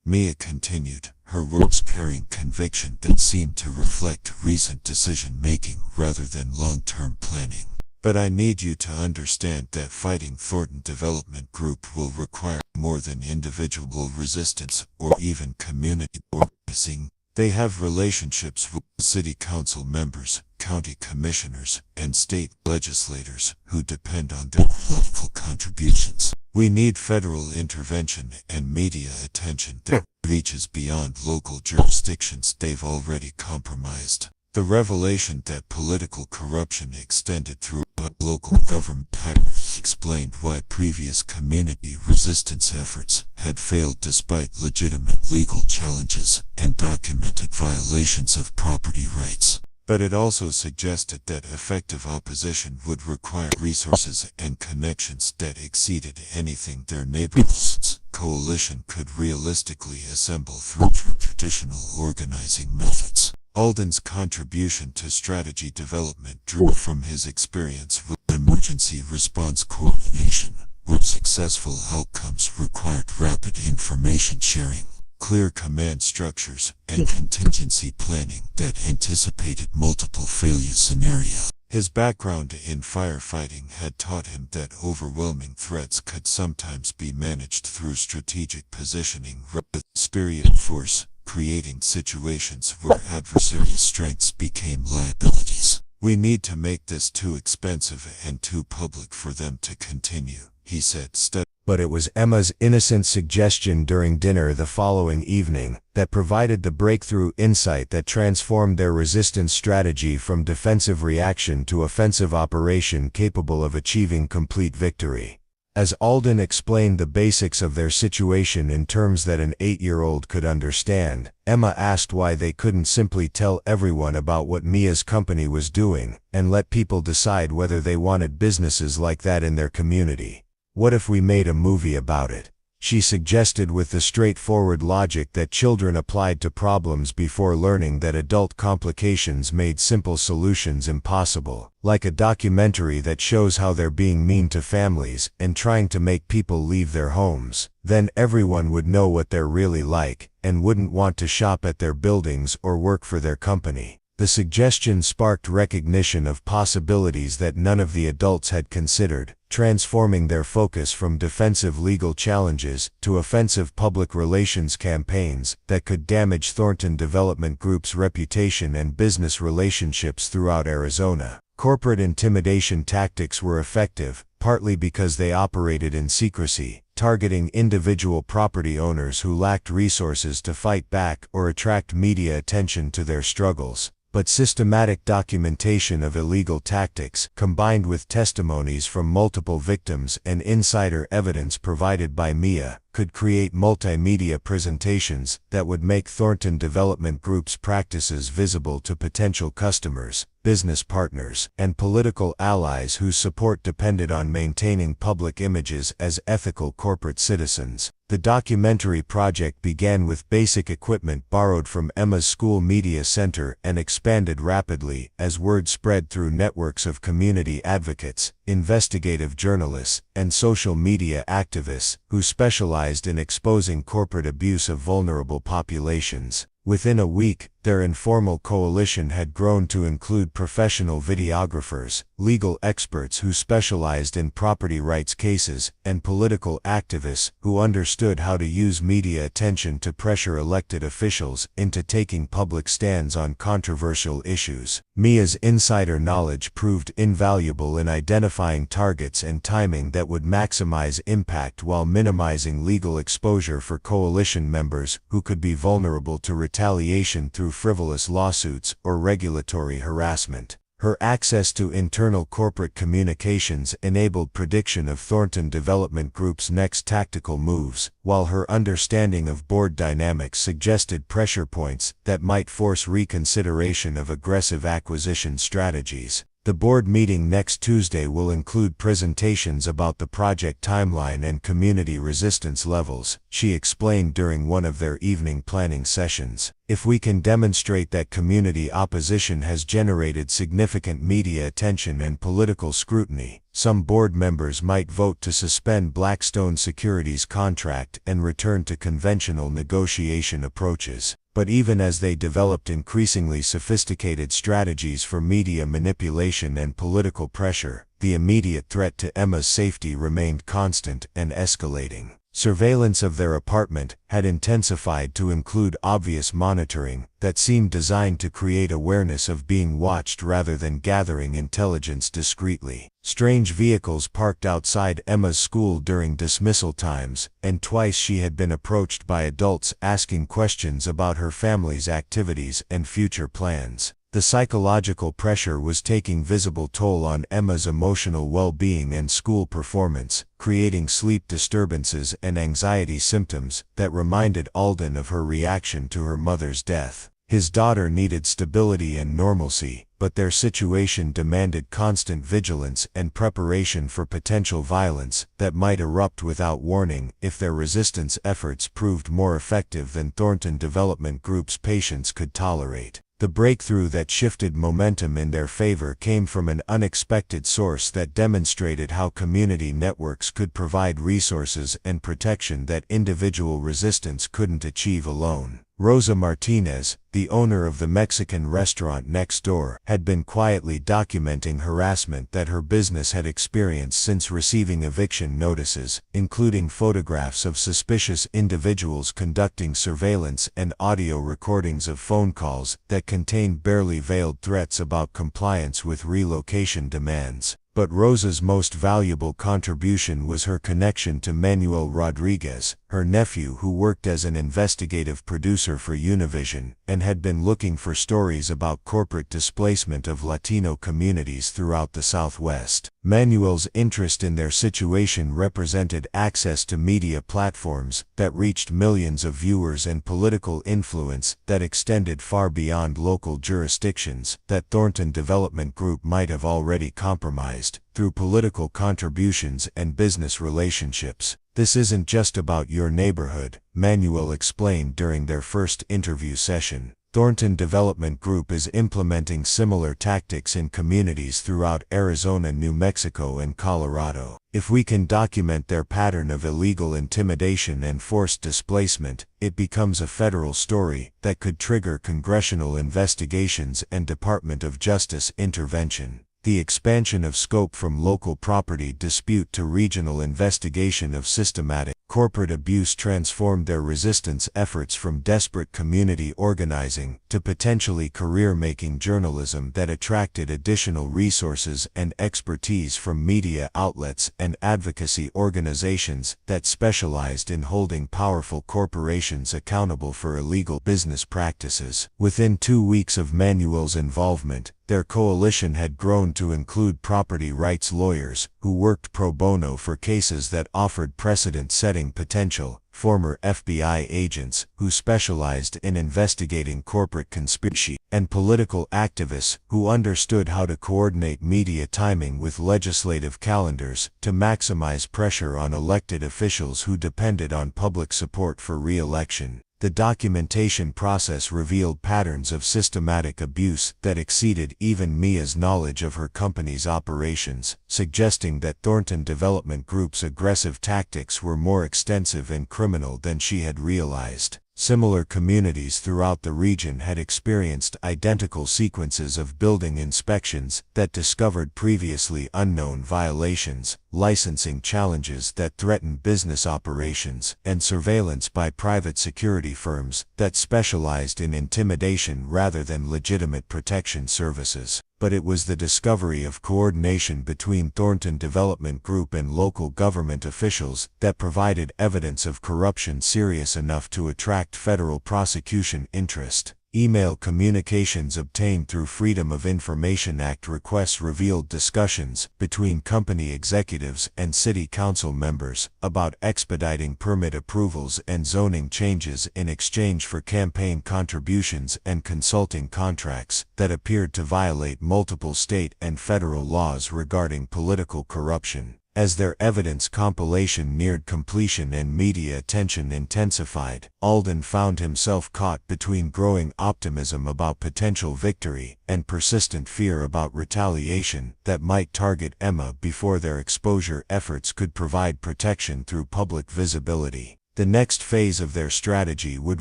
Mia continued, her words carrying conviction that seemed to reflect recent decision-making rather than long-term planning. But I need you to understand that fighting Thornton Development Group will require more than individual resistance or even community organizing. They have relationships with city council members, county commissioners, and state legislators who depend on their political contributions. We need federal intervention and media attention that reaches beyond local jurisdictions they've already compromised. The revelation that political corruption extended through local government patterns explained why previous community resistance efforts had failed despite legitimate legal challenges and documented violations of property rights. But it also suggested that effective opposition would require resources and connections that exceeded anything their neighborhoods coalition could realistically assemble through traditional organizing methods. Alden's contribution to strategy development drew from his experience with emergency response coordination, where successful outcomes required rapid information sharing, clear command structures, and contingency planning that anticipated multiple failure scenarios. His background in firefighting had taught him that overwhelming threats could sometimes be managed through strategic positioning rather than superior force, creating situations where adversary strengths became liabilities. We need to make this too expensive and too public for them to continue, he said steadily. But it was Emma's innocent suggestion during dinner the following evening that provided the breakthrough insight that transformed their resistance strategy from defensive reaction to offensive operation capable of achieving complete victory. As Alden explained the basics of their situation in terms that an 8-year-old could understand, Emma asked why they couldn't simply tell everyone about what Mia's company was doing and let people decide whether they wanted businesses like that in their community. What if we made a movie about it? she suggested with the straightforward logic that children applied to problems before learning that adult complications made simple solutions impossible, like a documentary that shows how they're being mean to families and trying to make people leave their homes. Then everyone would know what they're really like, and wouldn't want to shop at their buildings or work for their company. The suggestion sparked recognition of possibilities that none of the adults had considered, transforming their focus from defensive legal challenges to offensive public relations campaigns that could damage Thornton Development Group's reputation and business relationships throughout Arizona. Corporate intimidation tactics were effective, partly because they operated in secrecy, targeting individual property owners who lacked resources to fight back or attract media attention to their struggles. But systematic documentation of illegal tactics, combined with testimonies from multiple victims and insider evidence provided by Mia, could create multimedia presentations that would make Thornton Development Group's practices visible to potential customers, business partners, and political allies whose support depended on maintaining public images as ethical corporate citizens. The documentary project began with basic equipment borrowed from Emma's school media center and expanded rapidly as word spread through networks of community advocates, investigative journalists, and social media activists who specialized in exposing corporate abuse of vulnerable populations. Within a week, their informal coalition had grown to include professional videographers, legal experts who specialized in property rights cases, and political activists who understood how to use media attention to pressure elected officials into taking public stands on controversial issues. Mia's insider knowledge proved invaluable in identifying targets and timing that would maximize impact while minimizing legal exposure for coalition members who could be vulnerable to retaliation through frivolous lawsuits or regulatory harassment. Her access to internal corporate communications enabled prediction of Thornton Development Group's next tactical moves, while her understanding of board dynamics suggested pressure points that might force reconsideration of aggressive acquisition strategies. The board meeting next Tuesday will include presentations about the project timeline and community resistance levels, she explained during one of their evening planning sessions. If we can demonstrate that community opposition has generated significant media attention and political scrutiny, some board members might vote to suspend Blackstone Securities' contract and return to conventional negotiation approaches. But even as they developed increasingly sophisticated strategies for media manipulation and political pressure, the immediate threat to Emma's safety remained constant and escalating. Surveillance of their apartment had intensified to include obvious monitoring that seemed designed to create awareness of being watched rather than gathering intelligence discreetly. Strange vehicles parked outside Emma's school during dismissal times, and twice she had been approached by adults asking questions about her family's activities and future plans. The psychological pressure was taking visible toll on Emma's emotional well-being and school performance, creating sleep disturbances and anxiety symptoms that reminded Alden of her reaction to her mother's death. His daughter needed stability and normalcy, but their situation demanded constant vigilance and preparation for potential violence that might erupt without warning if their resistance efforts proved more effective than Thornton Development Group's patience could tolerate. The breakthrough that shifted momentum in their favor came from an unexpected source that demonstrated how community networks could provide resources and protection that individual resistance couldn't achieve alone. Rosa Martinez, the owner of the Mexican restaurant next door, had been quietly documenting harassment that her business had experienced since receiving eviction notices, including photographs of suspicious individuals conducting surveillance and audio recordings of phone calls that contained barely veiled threats about compliance with relocation demands. But Rosa's most valuable contribution was her connection to Manuel Rodriguez, her nephew who worked as an investigative producer for Univision and had been looking for stories about corporate displacement of Latino communities throughout the Southwest. Manuel's interest in their situation represented access to media platforms that reached millions of viewers and political influence that extended far beyond local jurisdictions that Thornton Development Group might have already compromised through political contributions and business relationships. This isn't just about your neighborhood, Manuel explained during their first interview session. Thornton Development Group is implementing similar tactics in communities throughout Arizona, New Mexico, and Colorado. If we can document their pattern of illegal intimidation and forced displacement, it becomes a federal story that could trigger congressional investigations and Department of Justice intervention. The expansion of scope from local property dispute to regional investigation of systematic corporate abuse transformed their resistance efforts from desperate community organizing to potentially career-making journalism that attracted additional resources and expertise from media outlets and advocacy organizations that specialized in holding powerful corporations accountable for illegal business practices. Within 2 weeks of Manuel's involvement, their coalition had grown to include property rights lawyers who worked pro bono for cases that offered precedent-setting potential, former FBI agents who specialized in investigating corporate conspiracy, and political activists who understood how to coordinate media timing with legislative calendars to maximize pressure on elected officials who depended on public support for re-election. The documentation process revealed patterns of systematic abuse that exceeded even Mia's knowledge of her company's operations, suggesting that Thornton Development Group's aggressive tactics were more extensive and criminal than she had realized. Similar communities throughout the region had experienced identical sequences of building inspections that discovered previously unknown violations, licensing challenges that threatened business operations, and surveillance by private security firms that specialized in intimidation rather than legitimate protection services. But it was the discovery of coordination between Thornton Development Group and local government officials that provided evidence of corruption serious enough to attract federal prosecution interest. Email communications obtained through Freedom of Information Act requests revealed discussions between company executives and city council members about expediting permit approvals and zoning changes in exchange for campaign contributions and consulting contracts that appeared to violate multiple state and federal laws regarding political corruption. As their evidence compilation neared completion and media attention intensified, Alden found himself caught between growing optimism about potential victory and persistent fear about retaliation that might target Emma before their exposure efforts could provide protection through public visibility. The next phase of their strategy would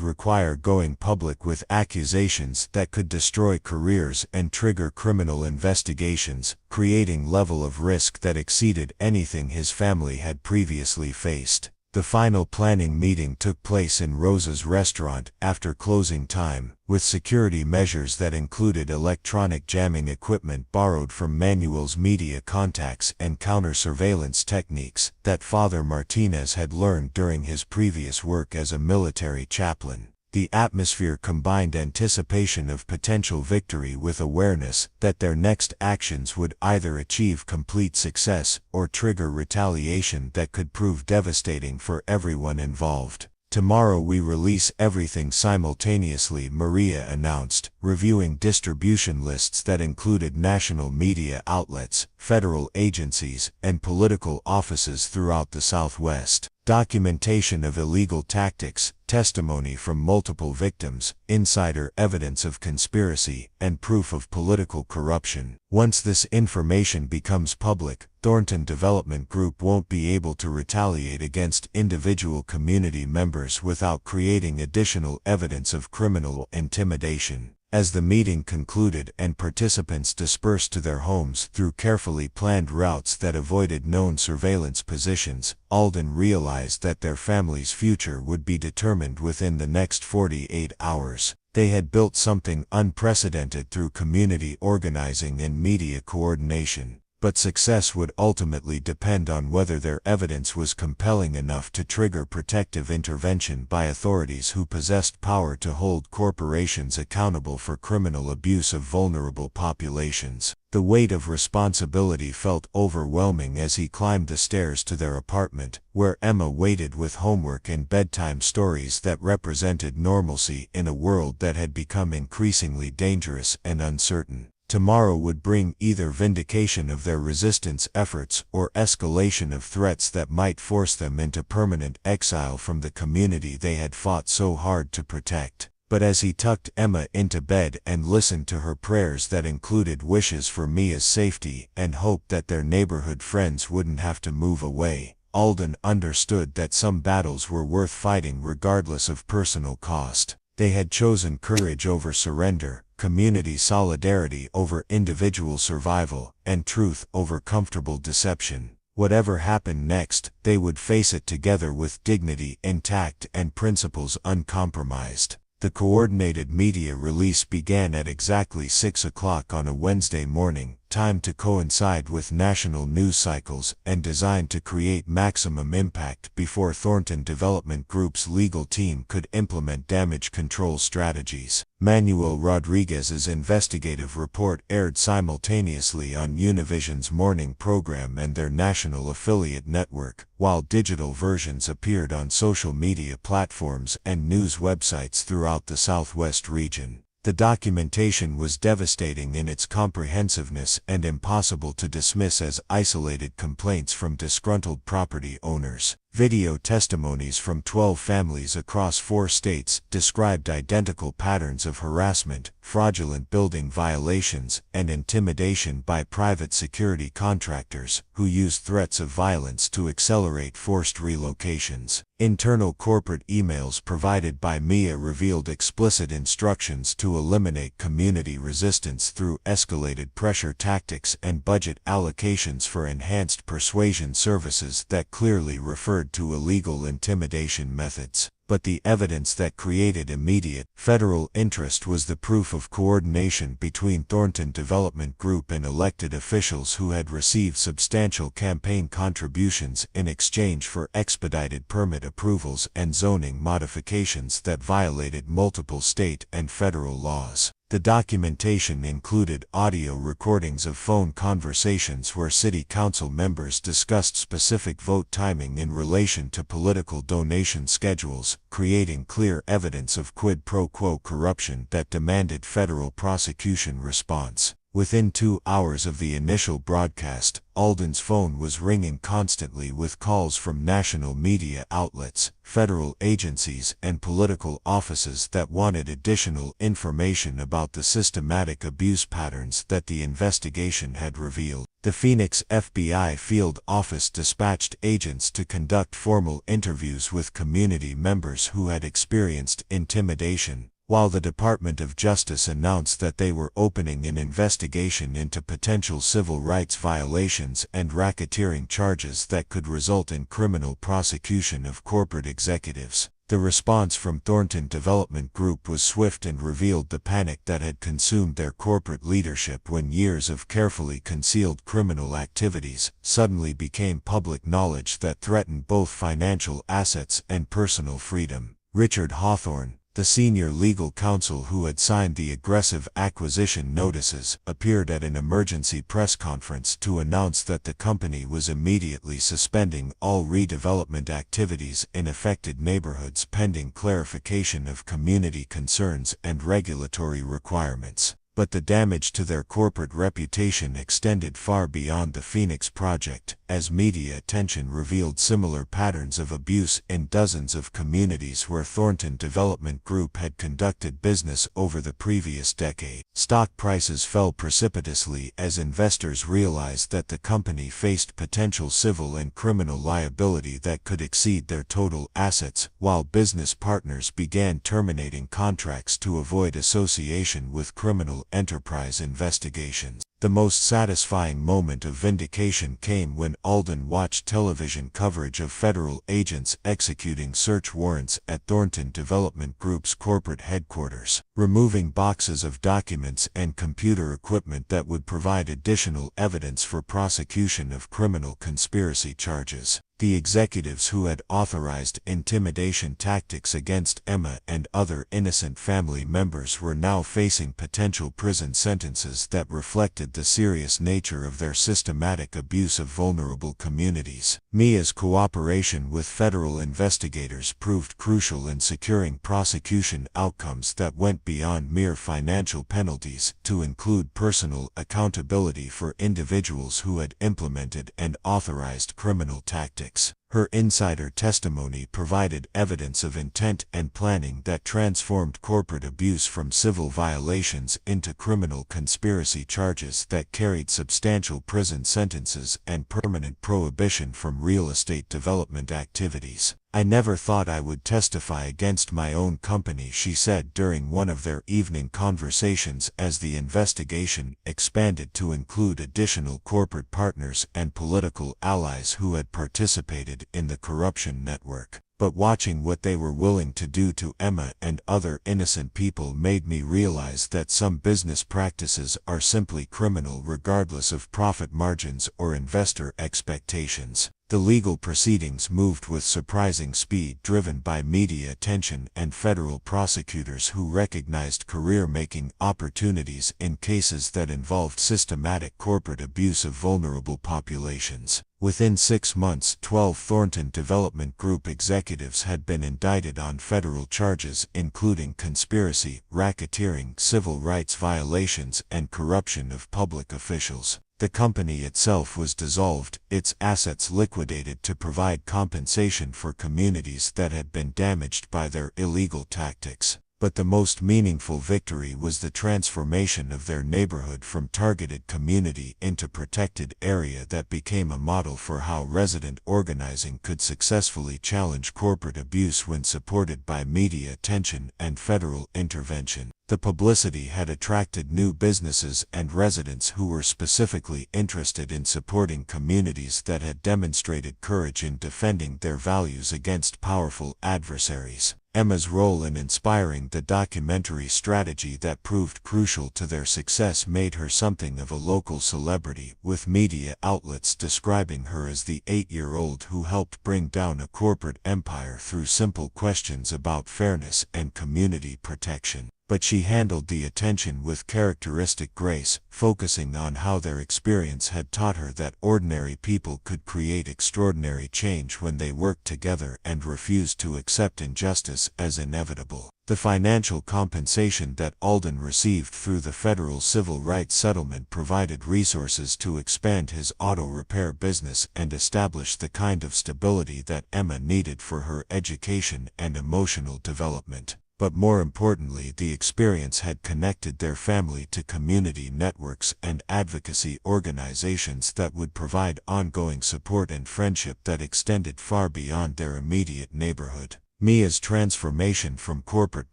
require going public with accusations that could destroy careers and trigger criminal investigations, creating level of risk that exceeded anything his family had previously faced. The final planning meeting took place in Rosa's restaurant after closing time, with security measures that included electronic jamming equipment borrowed from Manuel's media contacts and counter-surveillance techniques that Father Martinez had learned during his previous work as a military chaplain. The atmosphere combined anticipation of potential victory with awareness that their next actions would either achieve complete success or trigger retaliation that could prove devastating for everyone involved. Tomorrow we release everything simultaneously, Maria announced, reviewing distribution lists that included national media outlets, federal agencies, and political offices throughout the Southwest. Documentation of illegal tactics, testimony from multiple victims, insider evidence of conspiracy, and proof of political corruption. Once this information becomes public, Thornton Development Group won't be able to retaliate against individual community members without creating additional evidence of criminal intimidation. As the meeting concluded and participants dispersed to their homes through carefully planned routes that avoided known surveillance positions, Alden realized that their family's future would be determined within the next 48 hours. They had built something unprecedented through community organizing and media coordination. But success would ultimately depend on whether their evidence was compelling enough to trigger protective intervention by authorities who possessed power to hold corporations accountable for criminal abuse of vulnerable populations. The weight of responsibility felt overwhelming as he climbed the stairs to their apartment, where Emma waited with homework and bedtime stories that represented normalcy in a world that had become increasingly dangerous and uncertain. Tomorrow would bring either vindication of their resistance efforts or escalation of threats that might force them into permanent exile from the community they had fought so hard to protect. But as he tucked Emma into bed and listened to her prayers that included wishes for Mia's safety and hope that their neighborhood friends wouldn't have to move away, Alden understood that some battles were worth fighting regardless of personal cost. They had chosen courage over surrender, community solidarity over individual survival, and truth over comfortable deception. Whatever happened next, they would face it together with dignity intact and principles uncompromised. The coordinated media release began at exactly 6 o'clock on a Wednesday morning, timed to coincide with national news cycles and designed to create maximum impact before Thornton Development Group's legal team could implement damage control strategies. Manuel Rodriguez's investigative report aired simultaneously on Univision's morning program and their national affiliate network, while digital versions appeared on social media platforms and news websites throughout the Southwest region. The documentation was devastating in its comprehensiveness and impossible to dismiss as isolated complaints from disgruntled property owners. Video testimonies from 12 families across 4 states described identical patterns of harassment, fraudulent building violations, and intimidation by private security contractors who used threats of violence to accelerate forced relocations. Internal corporate emails provided by Mia revealed explicit instructions to eliminate community resistance through escalated pressure tactics and budget allocations for enhanced persuasion services that clearly referred to illegal intimidation methods. But the evidence that created immediate federal interest was the proof of coordination between Thornton Development Group and elected officials who had received substantial campaign contributions in exchange for expedited permit approvals and zoning modifications that violated multiple state and federal laws. The documentation included audio recordings of phone conversations where city council members discussed specific vote timing in relation to political donation schedules, creating clear evidence of quid pro quo corruption that demanded federal prosecution response. Within 2 hours of the initial broadcast, Alden's phone was ringing constantly with calls from national media outlets, federal agencies, and political offices that wanted additional information about the systematic abuse patterns that the investigation had revealed. The Phoenix FBI field office dispatched agents to conduct formal interviews with community members who had experienced intimidation, while the Department of Justice announced that they were opening an investigation into potential civil rights violations and racketeering charges that could result in criminal prosecution of corporate executives. The response from Thornton Development Group was swift and revealed the panic that had consumed their corporate leadership when years of carefully concealed criminal activities suddenly became public knowledge that threatened both financial assets and personal freedom. Richard Hawthorne, the senior legal counsel who had signed the aggressive acquisition notices, appeared at an emergency press conference to announce that the company was immediately suspending all redevelopment activities in affected neighborhoods pending clarification of community concerns and regulatory requirements. But the damage to their corporate reputation extended far beyond the Phoenix project, as media attention revealed similar patterns of abuse in dozens of communities where Thornton Development Group had conducted business over the previous decade. Stock prices fell precipitously as investors realized that the company faced potential civil and criminal liability that could exceed their total assets, while business partners began terminating contracts to avoid association with criminal enterprise investigations. The most satisfying moment of vindication came when Alden watched television coverage of federal agents executing search warrants at Thornton Development Group's corporate headquarters, removing boxes of documents and computer equipment that would provide additional evidence for prosecution of criminal conspiracy charges. The executives who had authorized intimidation tactics against Emma and other innocent family members were now facing potential prison sentences that reflected highlighted the serious nature of their systematic abuse of vulnerable communities. Mia's cooperation with federal investigators proved crucial in securing prosecution outcomes that went beyond mere financial penalties to include personal accountability for individuals who had implemented and authorized criminal tactics. Her insider testimony provided evidence of intent and planning that transformed corporate abuse from civil violations into criminal conspiracy charges that carried substantial prison sentences and permanent prohibition from real estate development activities. "I never thought I would testify against my own company," she said during one of their evening conversations as the investigation expanded to include additional corporate partners and political allies who had participated in the corruption network. "But watching what they were willing to do to Emma and other innocent people made me realize that some business practices are simply criminal regardless of profit margins or investor expectations." The legal proceedings moved with surprising speed, driven by media attention and federal prosecutors who recognized career-making opportunities in cases that involved systematic corporate abuse of vulnerable populations. Within 6 months, 12 Thornton Development Group executives had been indicted on federal charges including conspiracy, racketeering, civil rights violations, and corruption of public officials. The company itself was dissolved, its assets liquidated to provide compensation for communities that had been damaged by their illegal tactics. But the most meaningful victory was the transformation of their neighborhood from targeted community into protected area that became a model for how resident organizing could successfully challenge corporate abuse when supported by media attention and federal intervention. The publicity had attracted new businesses and residents who were specifically interested in supporting communities that had demonstrated courage in defending their values against powerful adversaries. Emma's role in inspiring the documentary strategy that proved crucial to their success made her something of a local celebrity, with media outlets describing her as the 8-year-old who helped bring down a corporate empire through simple questions about fairness and community protection. But she handled the attention with characteristic grace, focusing on how their experience had taught her that ordinary people could create extraordinary change when they worked together and refused to accept injustice as inevitable. The financial compensation that Alden received through the federal civil rights settlement provided resources to expand his auto repair business and establish the kind of stability that Emma needed for her education and emotional development. But more importantly, the experience had connected their family to community networks and advocacy organizations that would provide ongoing support and friendship that extended far beyond their immediate neighborhood. Mia's transformation from corporate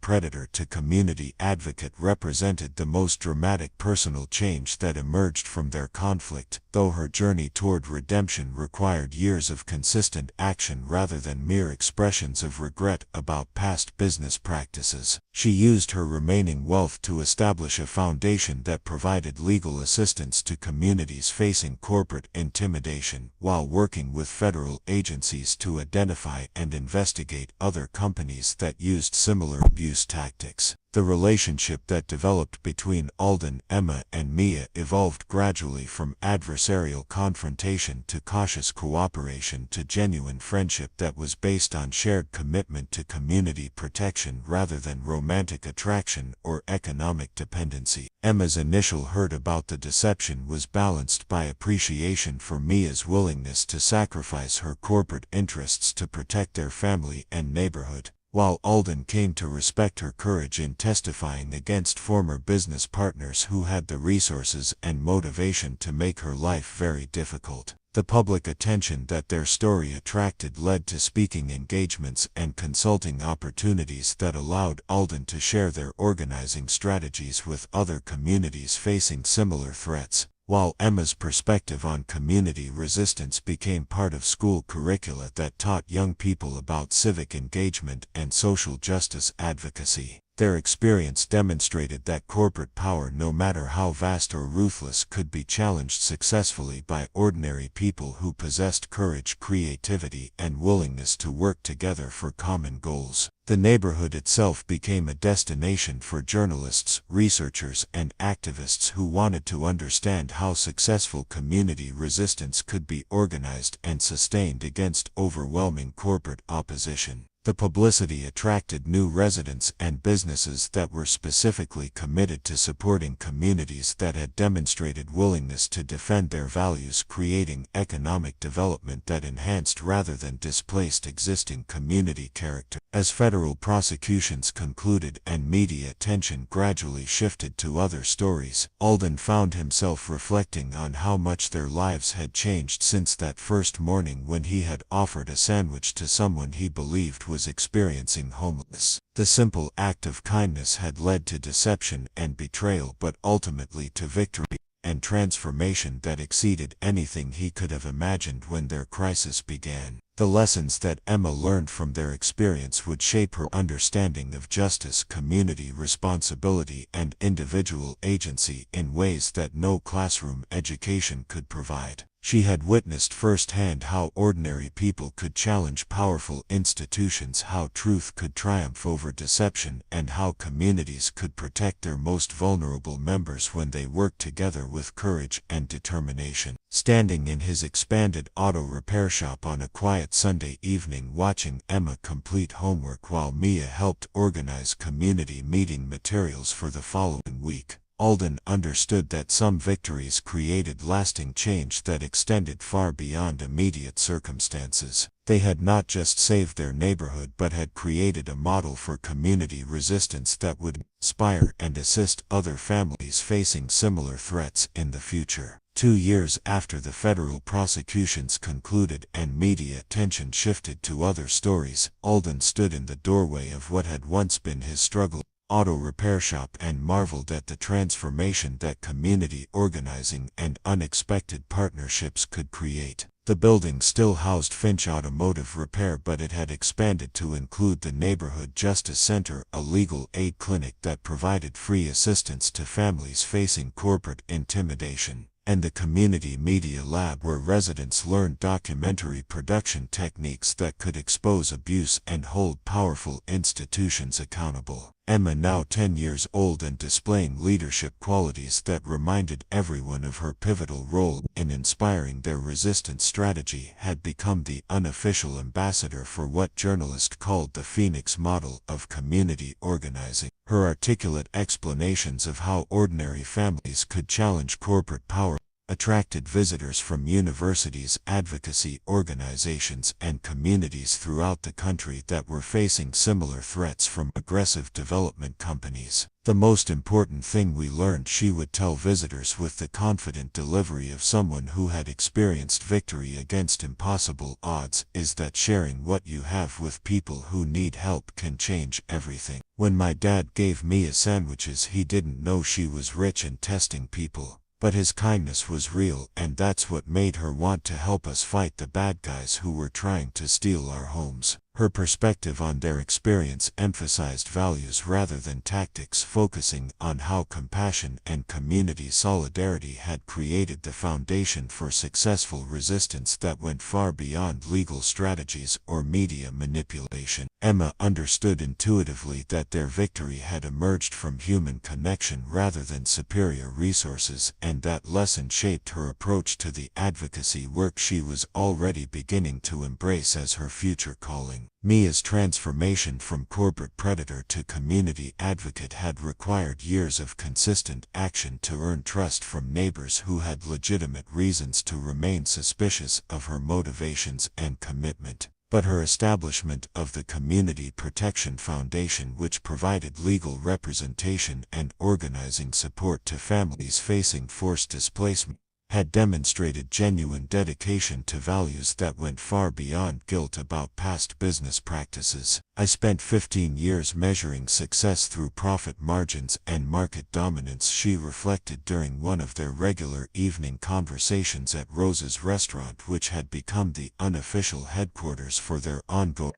predator to community advocate represented the most dramatic personal change that emerged from their conflict, though her journey toward redemption required years of consistent action rather than mere expressions of regret about past business practices. She used her remaining wealth to establish a foundation that provided legal assistance to communities facing corporate intimidation, while working with federal agencies to identify and investigate other companies that used similar abuse tactics. The relationship that developed between Alden, Emma, and Mia evolved gradually from adversarial confrontation to cautious cooperation to genuine friendship that was based on shared commitment to community protection rather than romantic attraction or economic dependency. Emma's initial hurt about the deception was balanced by appreciation for Mia's willingness to sacrifice her corporate interests to protect their family and neighborhood, while Alden came to respect her courage in testifying against former business partners who had the resources and motivation to make her life very difficult. The public attention that their story attracted led to speaking engagements and consulting opportunities that allowed Alden to share their organizing strategies with other communities facing similar threats, while Emma's perspective on community resistance became part of school curricula that taught young people about civic engagement and social justice advocacy. Their experience demonstrated that corporate power, no matter how vast or ruthless, could be challenged successfully by ordinary people who possessed courage, creativity, and willingness to work together for common goals. The neighborhood itself became a destination for journalists, researchers, and activists who wanted to understand how successful community resistance could be organized and sustained against overwhelming corporate opposition. The publicity attracted new residents and businesses that were specifically committed to supporting communities that had demonstrated willingness to defend their values, creating economic development that enhanced rather than displaced existing community character. As federal prosecutions concluded and media attention gradually shifted to other stories, Alden found himself reflecting on how much their lives had changed since that first morning when he had offered a sandwich to someone he believed was experiencing homelessness. The simple act of kindness had led to deception and betrayal, but ultimately to victory and transformation that exceeded anything he could have imagined when their crisis began. The lessons that Emma learned from their experience would shape her understanding of justice, community responsibility, and individual agency in ways that no classroom education could provide. She had witnessed firsthand how ordinary people could challenge powerful institutions, how truth could triumph over deception, and how communities could protect their most vulnerable members when they worked together with courage and determination. Standing in his expanded auto repair shop on a quiet Sunday evening, watching Emma complete homework while Mia helped organize community meeting materials for the following week, Alden understood that some victories created lasting change that extended far beyond immediate circumstances. They had not just saved their neighborhood but had created a model for community resistance that would inspire and assist other families facing similar threats in the future. 2 years after the federal prosecutions concluded and media attention shifted to other stories, Alden stood in the doorway of what had once been his struggle auto repair shop and marveled at the transformation that community organizing and unexpected partnerships could create. The building still housed Finch Automotive Repair, but it had expanded to include the Neighborhood Justice Center, a legal aid clinic that provided free assistance to families facing corporate intimidation, and the Community Media Lab, where residents learned documentary production techniques that could expose abuse and hold powerful institutions accountable. Emma, now 10 years old and displaying leadership qualities that reminded everyone of her pivotal role in inspiring their resistance strategy, had become the unofficial ambassador for what journalists called the Phoenix model of community organizing. Her articulate explanations of how ordinary families could challenge corporate power attracted visitors from universities, advocacy organizations, and communities throughout the country that were facing similar threats from aggressive development companies. The most important thing we learned, she would tell visitors with the confident delivery of someone who had experienced victory against impossible odds, is that sharing what you have with people who need help can change everything. When my dad gave Mia sandwiches, he didn't know she was rich and testing people. But his kindness was real, and that's what made her want to help us fight the bad guys who were trying to steal our homes. Her perspective on their experience emphasized values rather than tactics, focusing on how compassion and community solidarity had created the foundation for successful resistance that went far beyond legal strategies or media manipulation. Emma understood intuitively that their victory had emerged from human connection rather than superior resources, and that lesson shaped her approach to the advocacy work she was already beginning to embrace as her future calling. Mia's transformation from corporate predator to community advocate had required years of consistent action to earn trust from neighbors who had legitimate reasons to remain suspicious of her motivations and commitment. But her establishment of the Community Protection Foundation, which provided legal representation and organizing support to families facing forced displacement, had demonstrated genuine dedication to values that went far beyond guilt about past business practices. I spent 15 years measuring success through profit margins and market dominance, she reflected during one of their regular evening conversations at Rose's restaurant, which had become the unofficial headquarters for their ongoing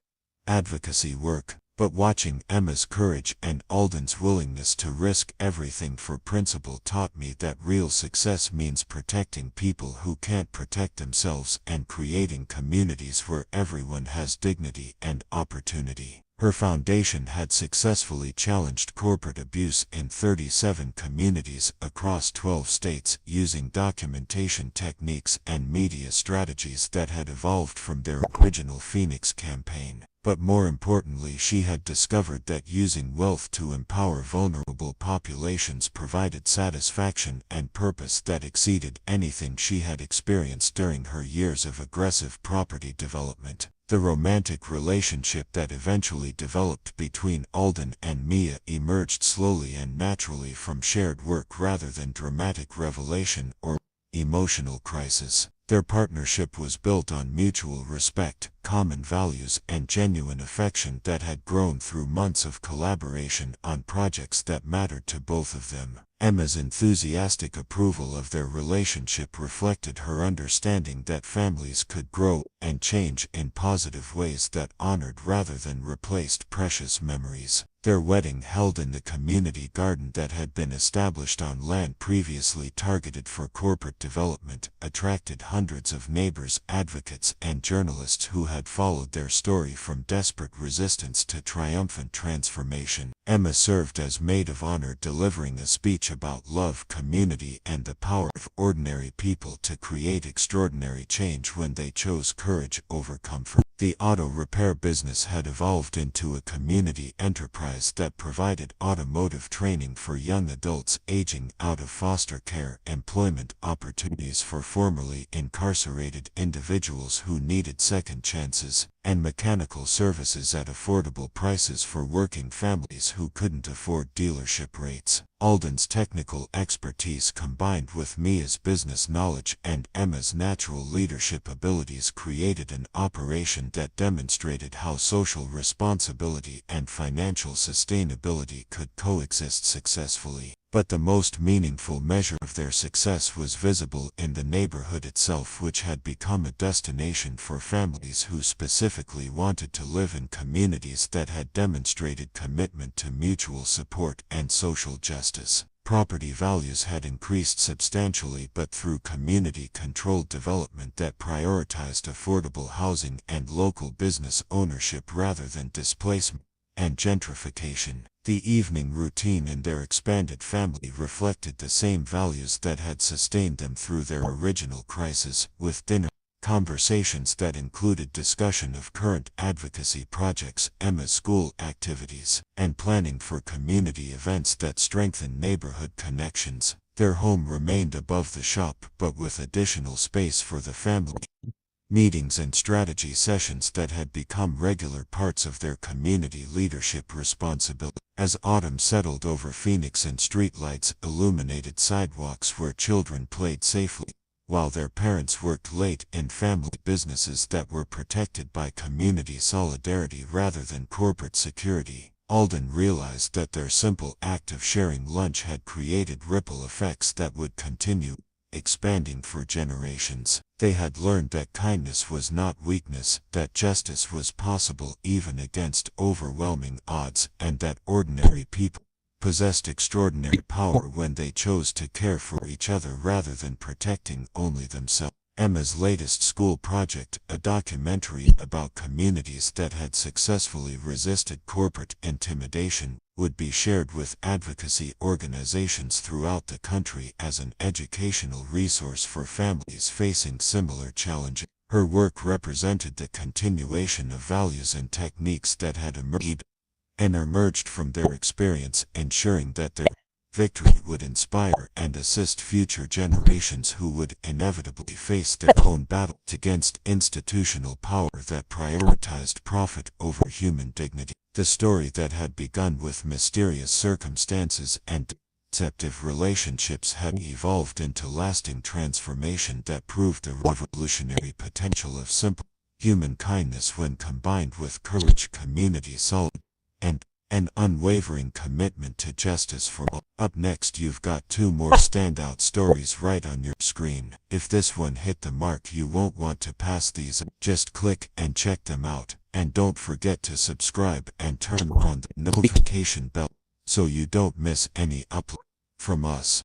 advocacy work. But watching Emma's courage and Alden's willingness to risk everything for principle taught me that real success means protecting people who can't protect themselves and creating communities where everyone has dignity and opportunity. Her foundation had successfully challenged corporate abuse in 37 communities across 12 states using documentation techniques and media strategies that had evolved from their original Phoenix campaign. But more importantly, she had discovered that using wealth to empower vulnerable populations provided satisfaction and purpose that exceeded anything she had experienced during her years of aggressive property development. The romantic relationship that eventually developed between Alden and Mia emerged slowly and naturally from shared work rather than dramatic revelation or emotional crisis. Their partnership was built on mutual respect, common values, and genuine affection that had grown through months of collaboration on projects that mattered to both of them. Emma's enthusiastic approval of their relationship reflected her understanding that families could grow and change in positive ways that honored rather than replaced precious memories. Their wedding, held in the community garden that had been established on land previously targeted for corporate development, attracted hundreds of neighbors, advocates, and journalists who had followed their story from desperate resistance to triumphant transformation. Emma served as maid of honor, delivering a speech about love, community, and the power of ordinary people to create extraordinary change when they chose courage over comfort. The auto repair business had evolved into a community enterprise that provided automotive training for young adults aging out of foster care, employment opportunities for formerly incarcerated individuals who needed second chances, and mechanical services at affordable prices for working families who couldn't afford dealership rates. Alden's technical expertise combined with Mia's business knowledge and Emma's natural leadership abilities created an operation that demonstrated how social responsibility and financial sustainability could coexist successfully. But the most meaningful measure of their success was visible in the neighborhood itself, which had become a destination for families who specifically wanted to live in communities that had demonstrated commitment to mutual support and social justice. Property values had increased substantially, but through community-controlled development that prioritized affordable housing and local business ownership rather than displacement and gentrification. The evening routine in their expanded family reflected the same values that had sustained them through their original crisis, with dinner conversations that included discussion of current advocacy projects, Emma's school activities, and planning for community events that strengthened neighborhood connections. Their home remained above the shop, but with additional space for the family meetings and strategy sessions that had become regular parts of their community leadership responsibility. As autumn settled over Phoenix and streetlights illuminated sidewalks where children played safely, while their parents worked late in family businesses that were protected by community solidarity rather than corporate security, Alden realized that their simple act of sharing lunch had created ripple effects that would continue, expanding for generations. They had learned that kindness was not weakness, that justice was possible even against overwhelming odds, and that ordinary people possessed extraordinary power when they chose to care for each other rather than protecting only themselves. Emma's latest school project, a documentary about communities that had successfully resisted corporate intimidation, would be shared with advocacy organizations throughout the country as an educational resource for families facing similar challenges. Her work represented the continuation of values and techniques that had emerged from their experience, ensuring that their victory would inspire and assist future generations who would inevitably face their own battle against institutional power that prioritized profit over human dignity. The story that had begun with mysterious circumstances and deceptive relationships had evolved into lasting transformation that proved the revolutionary potential of simple human kindness when combined with courage, community solidarity, and an unwavering commitment to justice for all. Up next, you've got two more standout stories right on your screen. If this one hit the mark, you won't want to pass these. Just click and check them out. And don't forget to subscribe and turn on the notification bell so you don't miss any upload from us.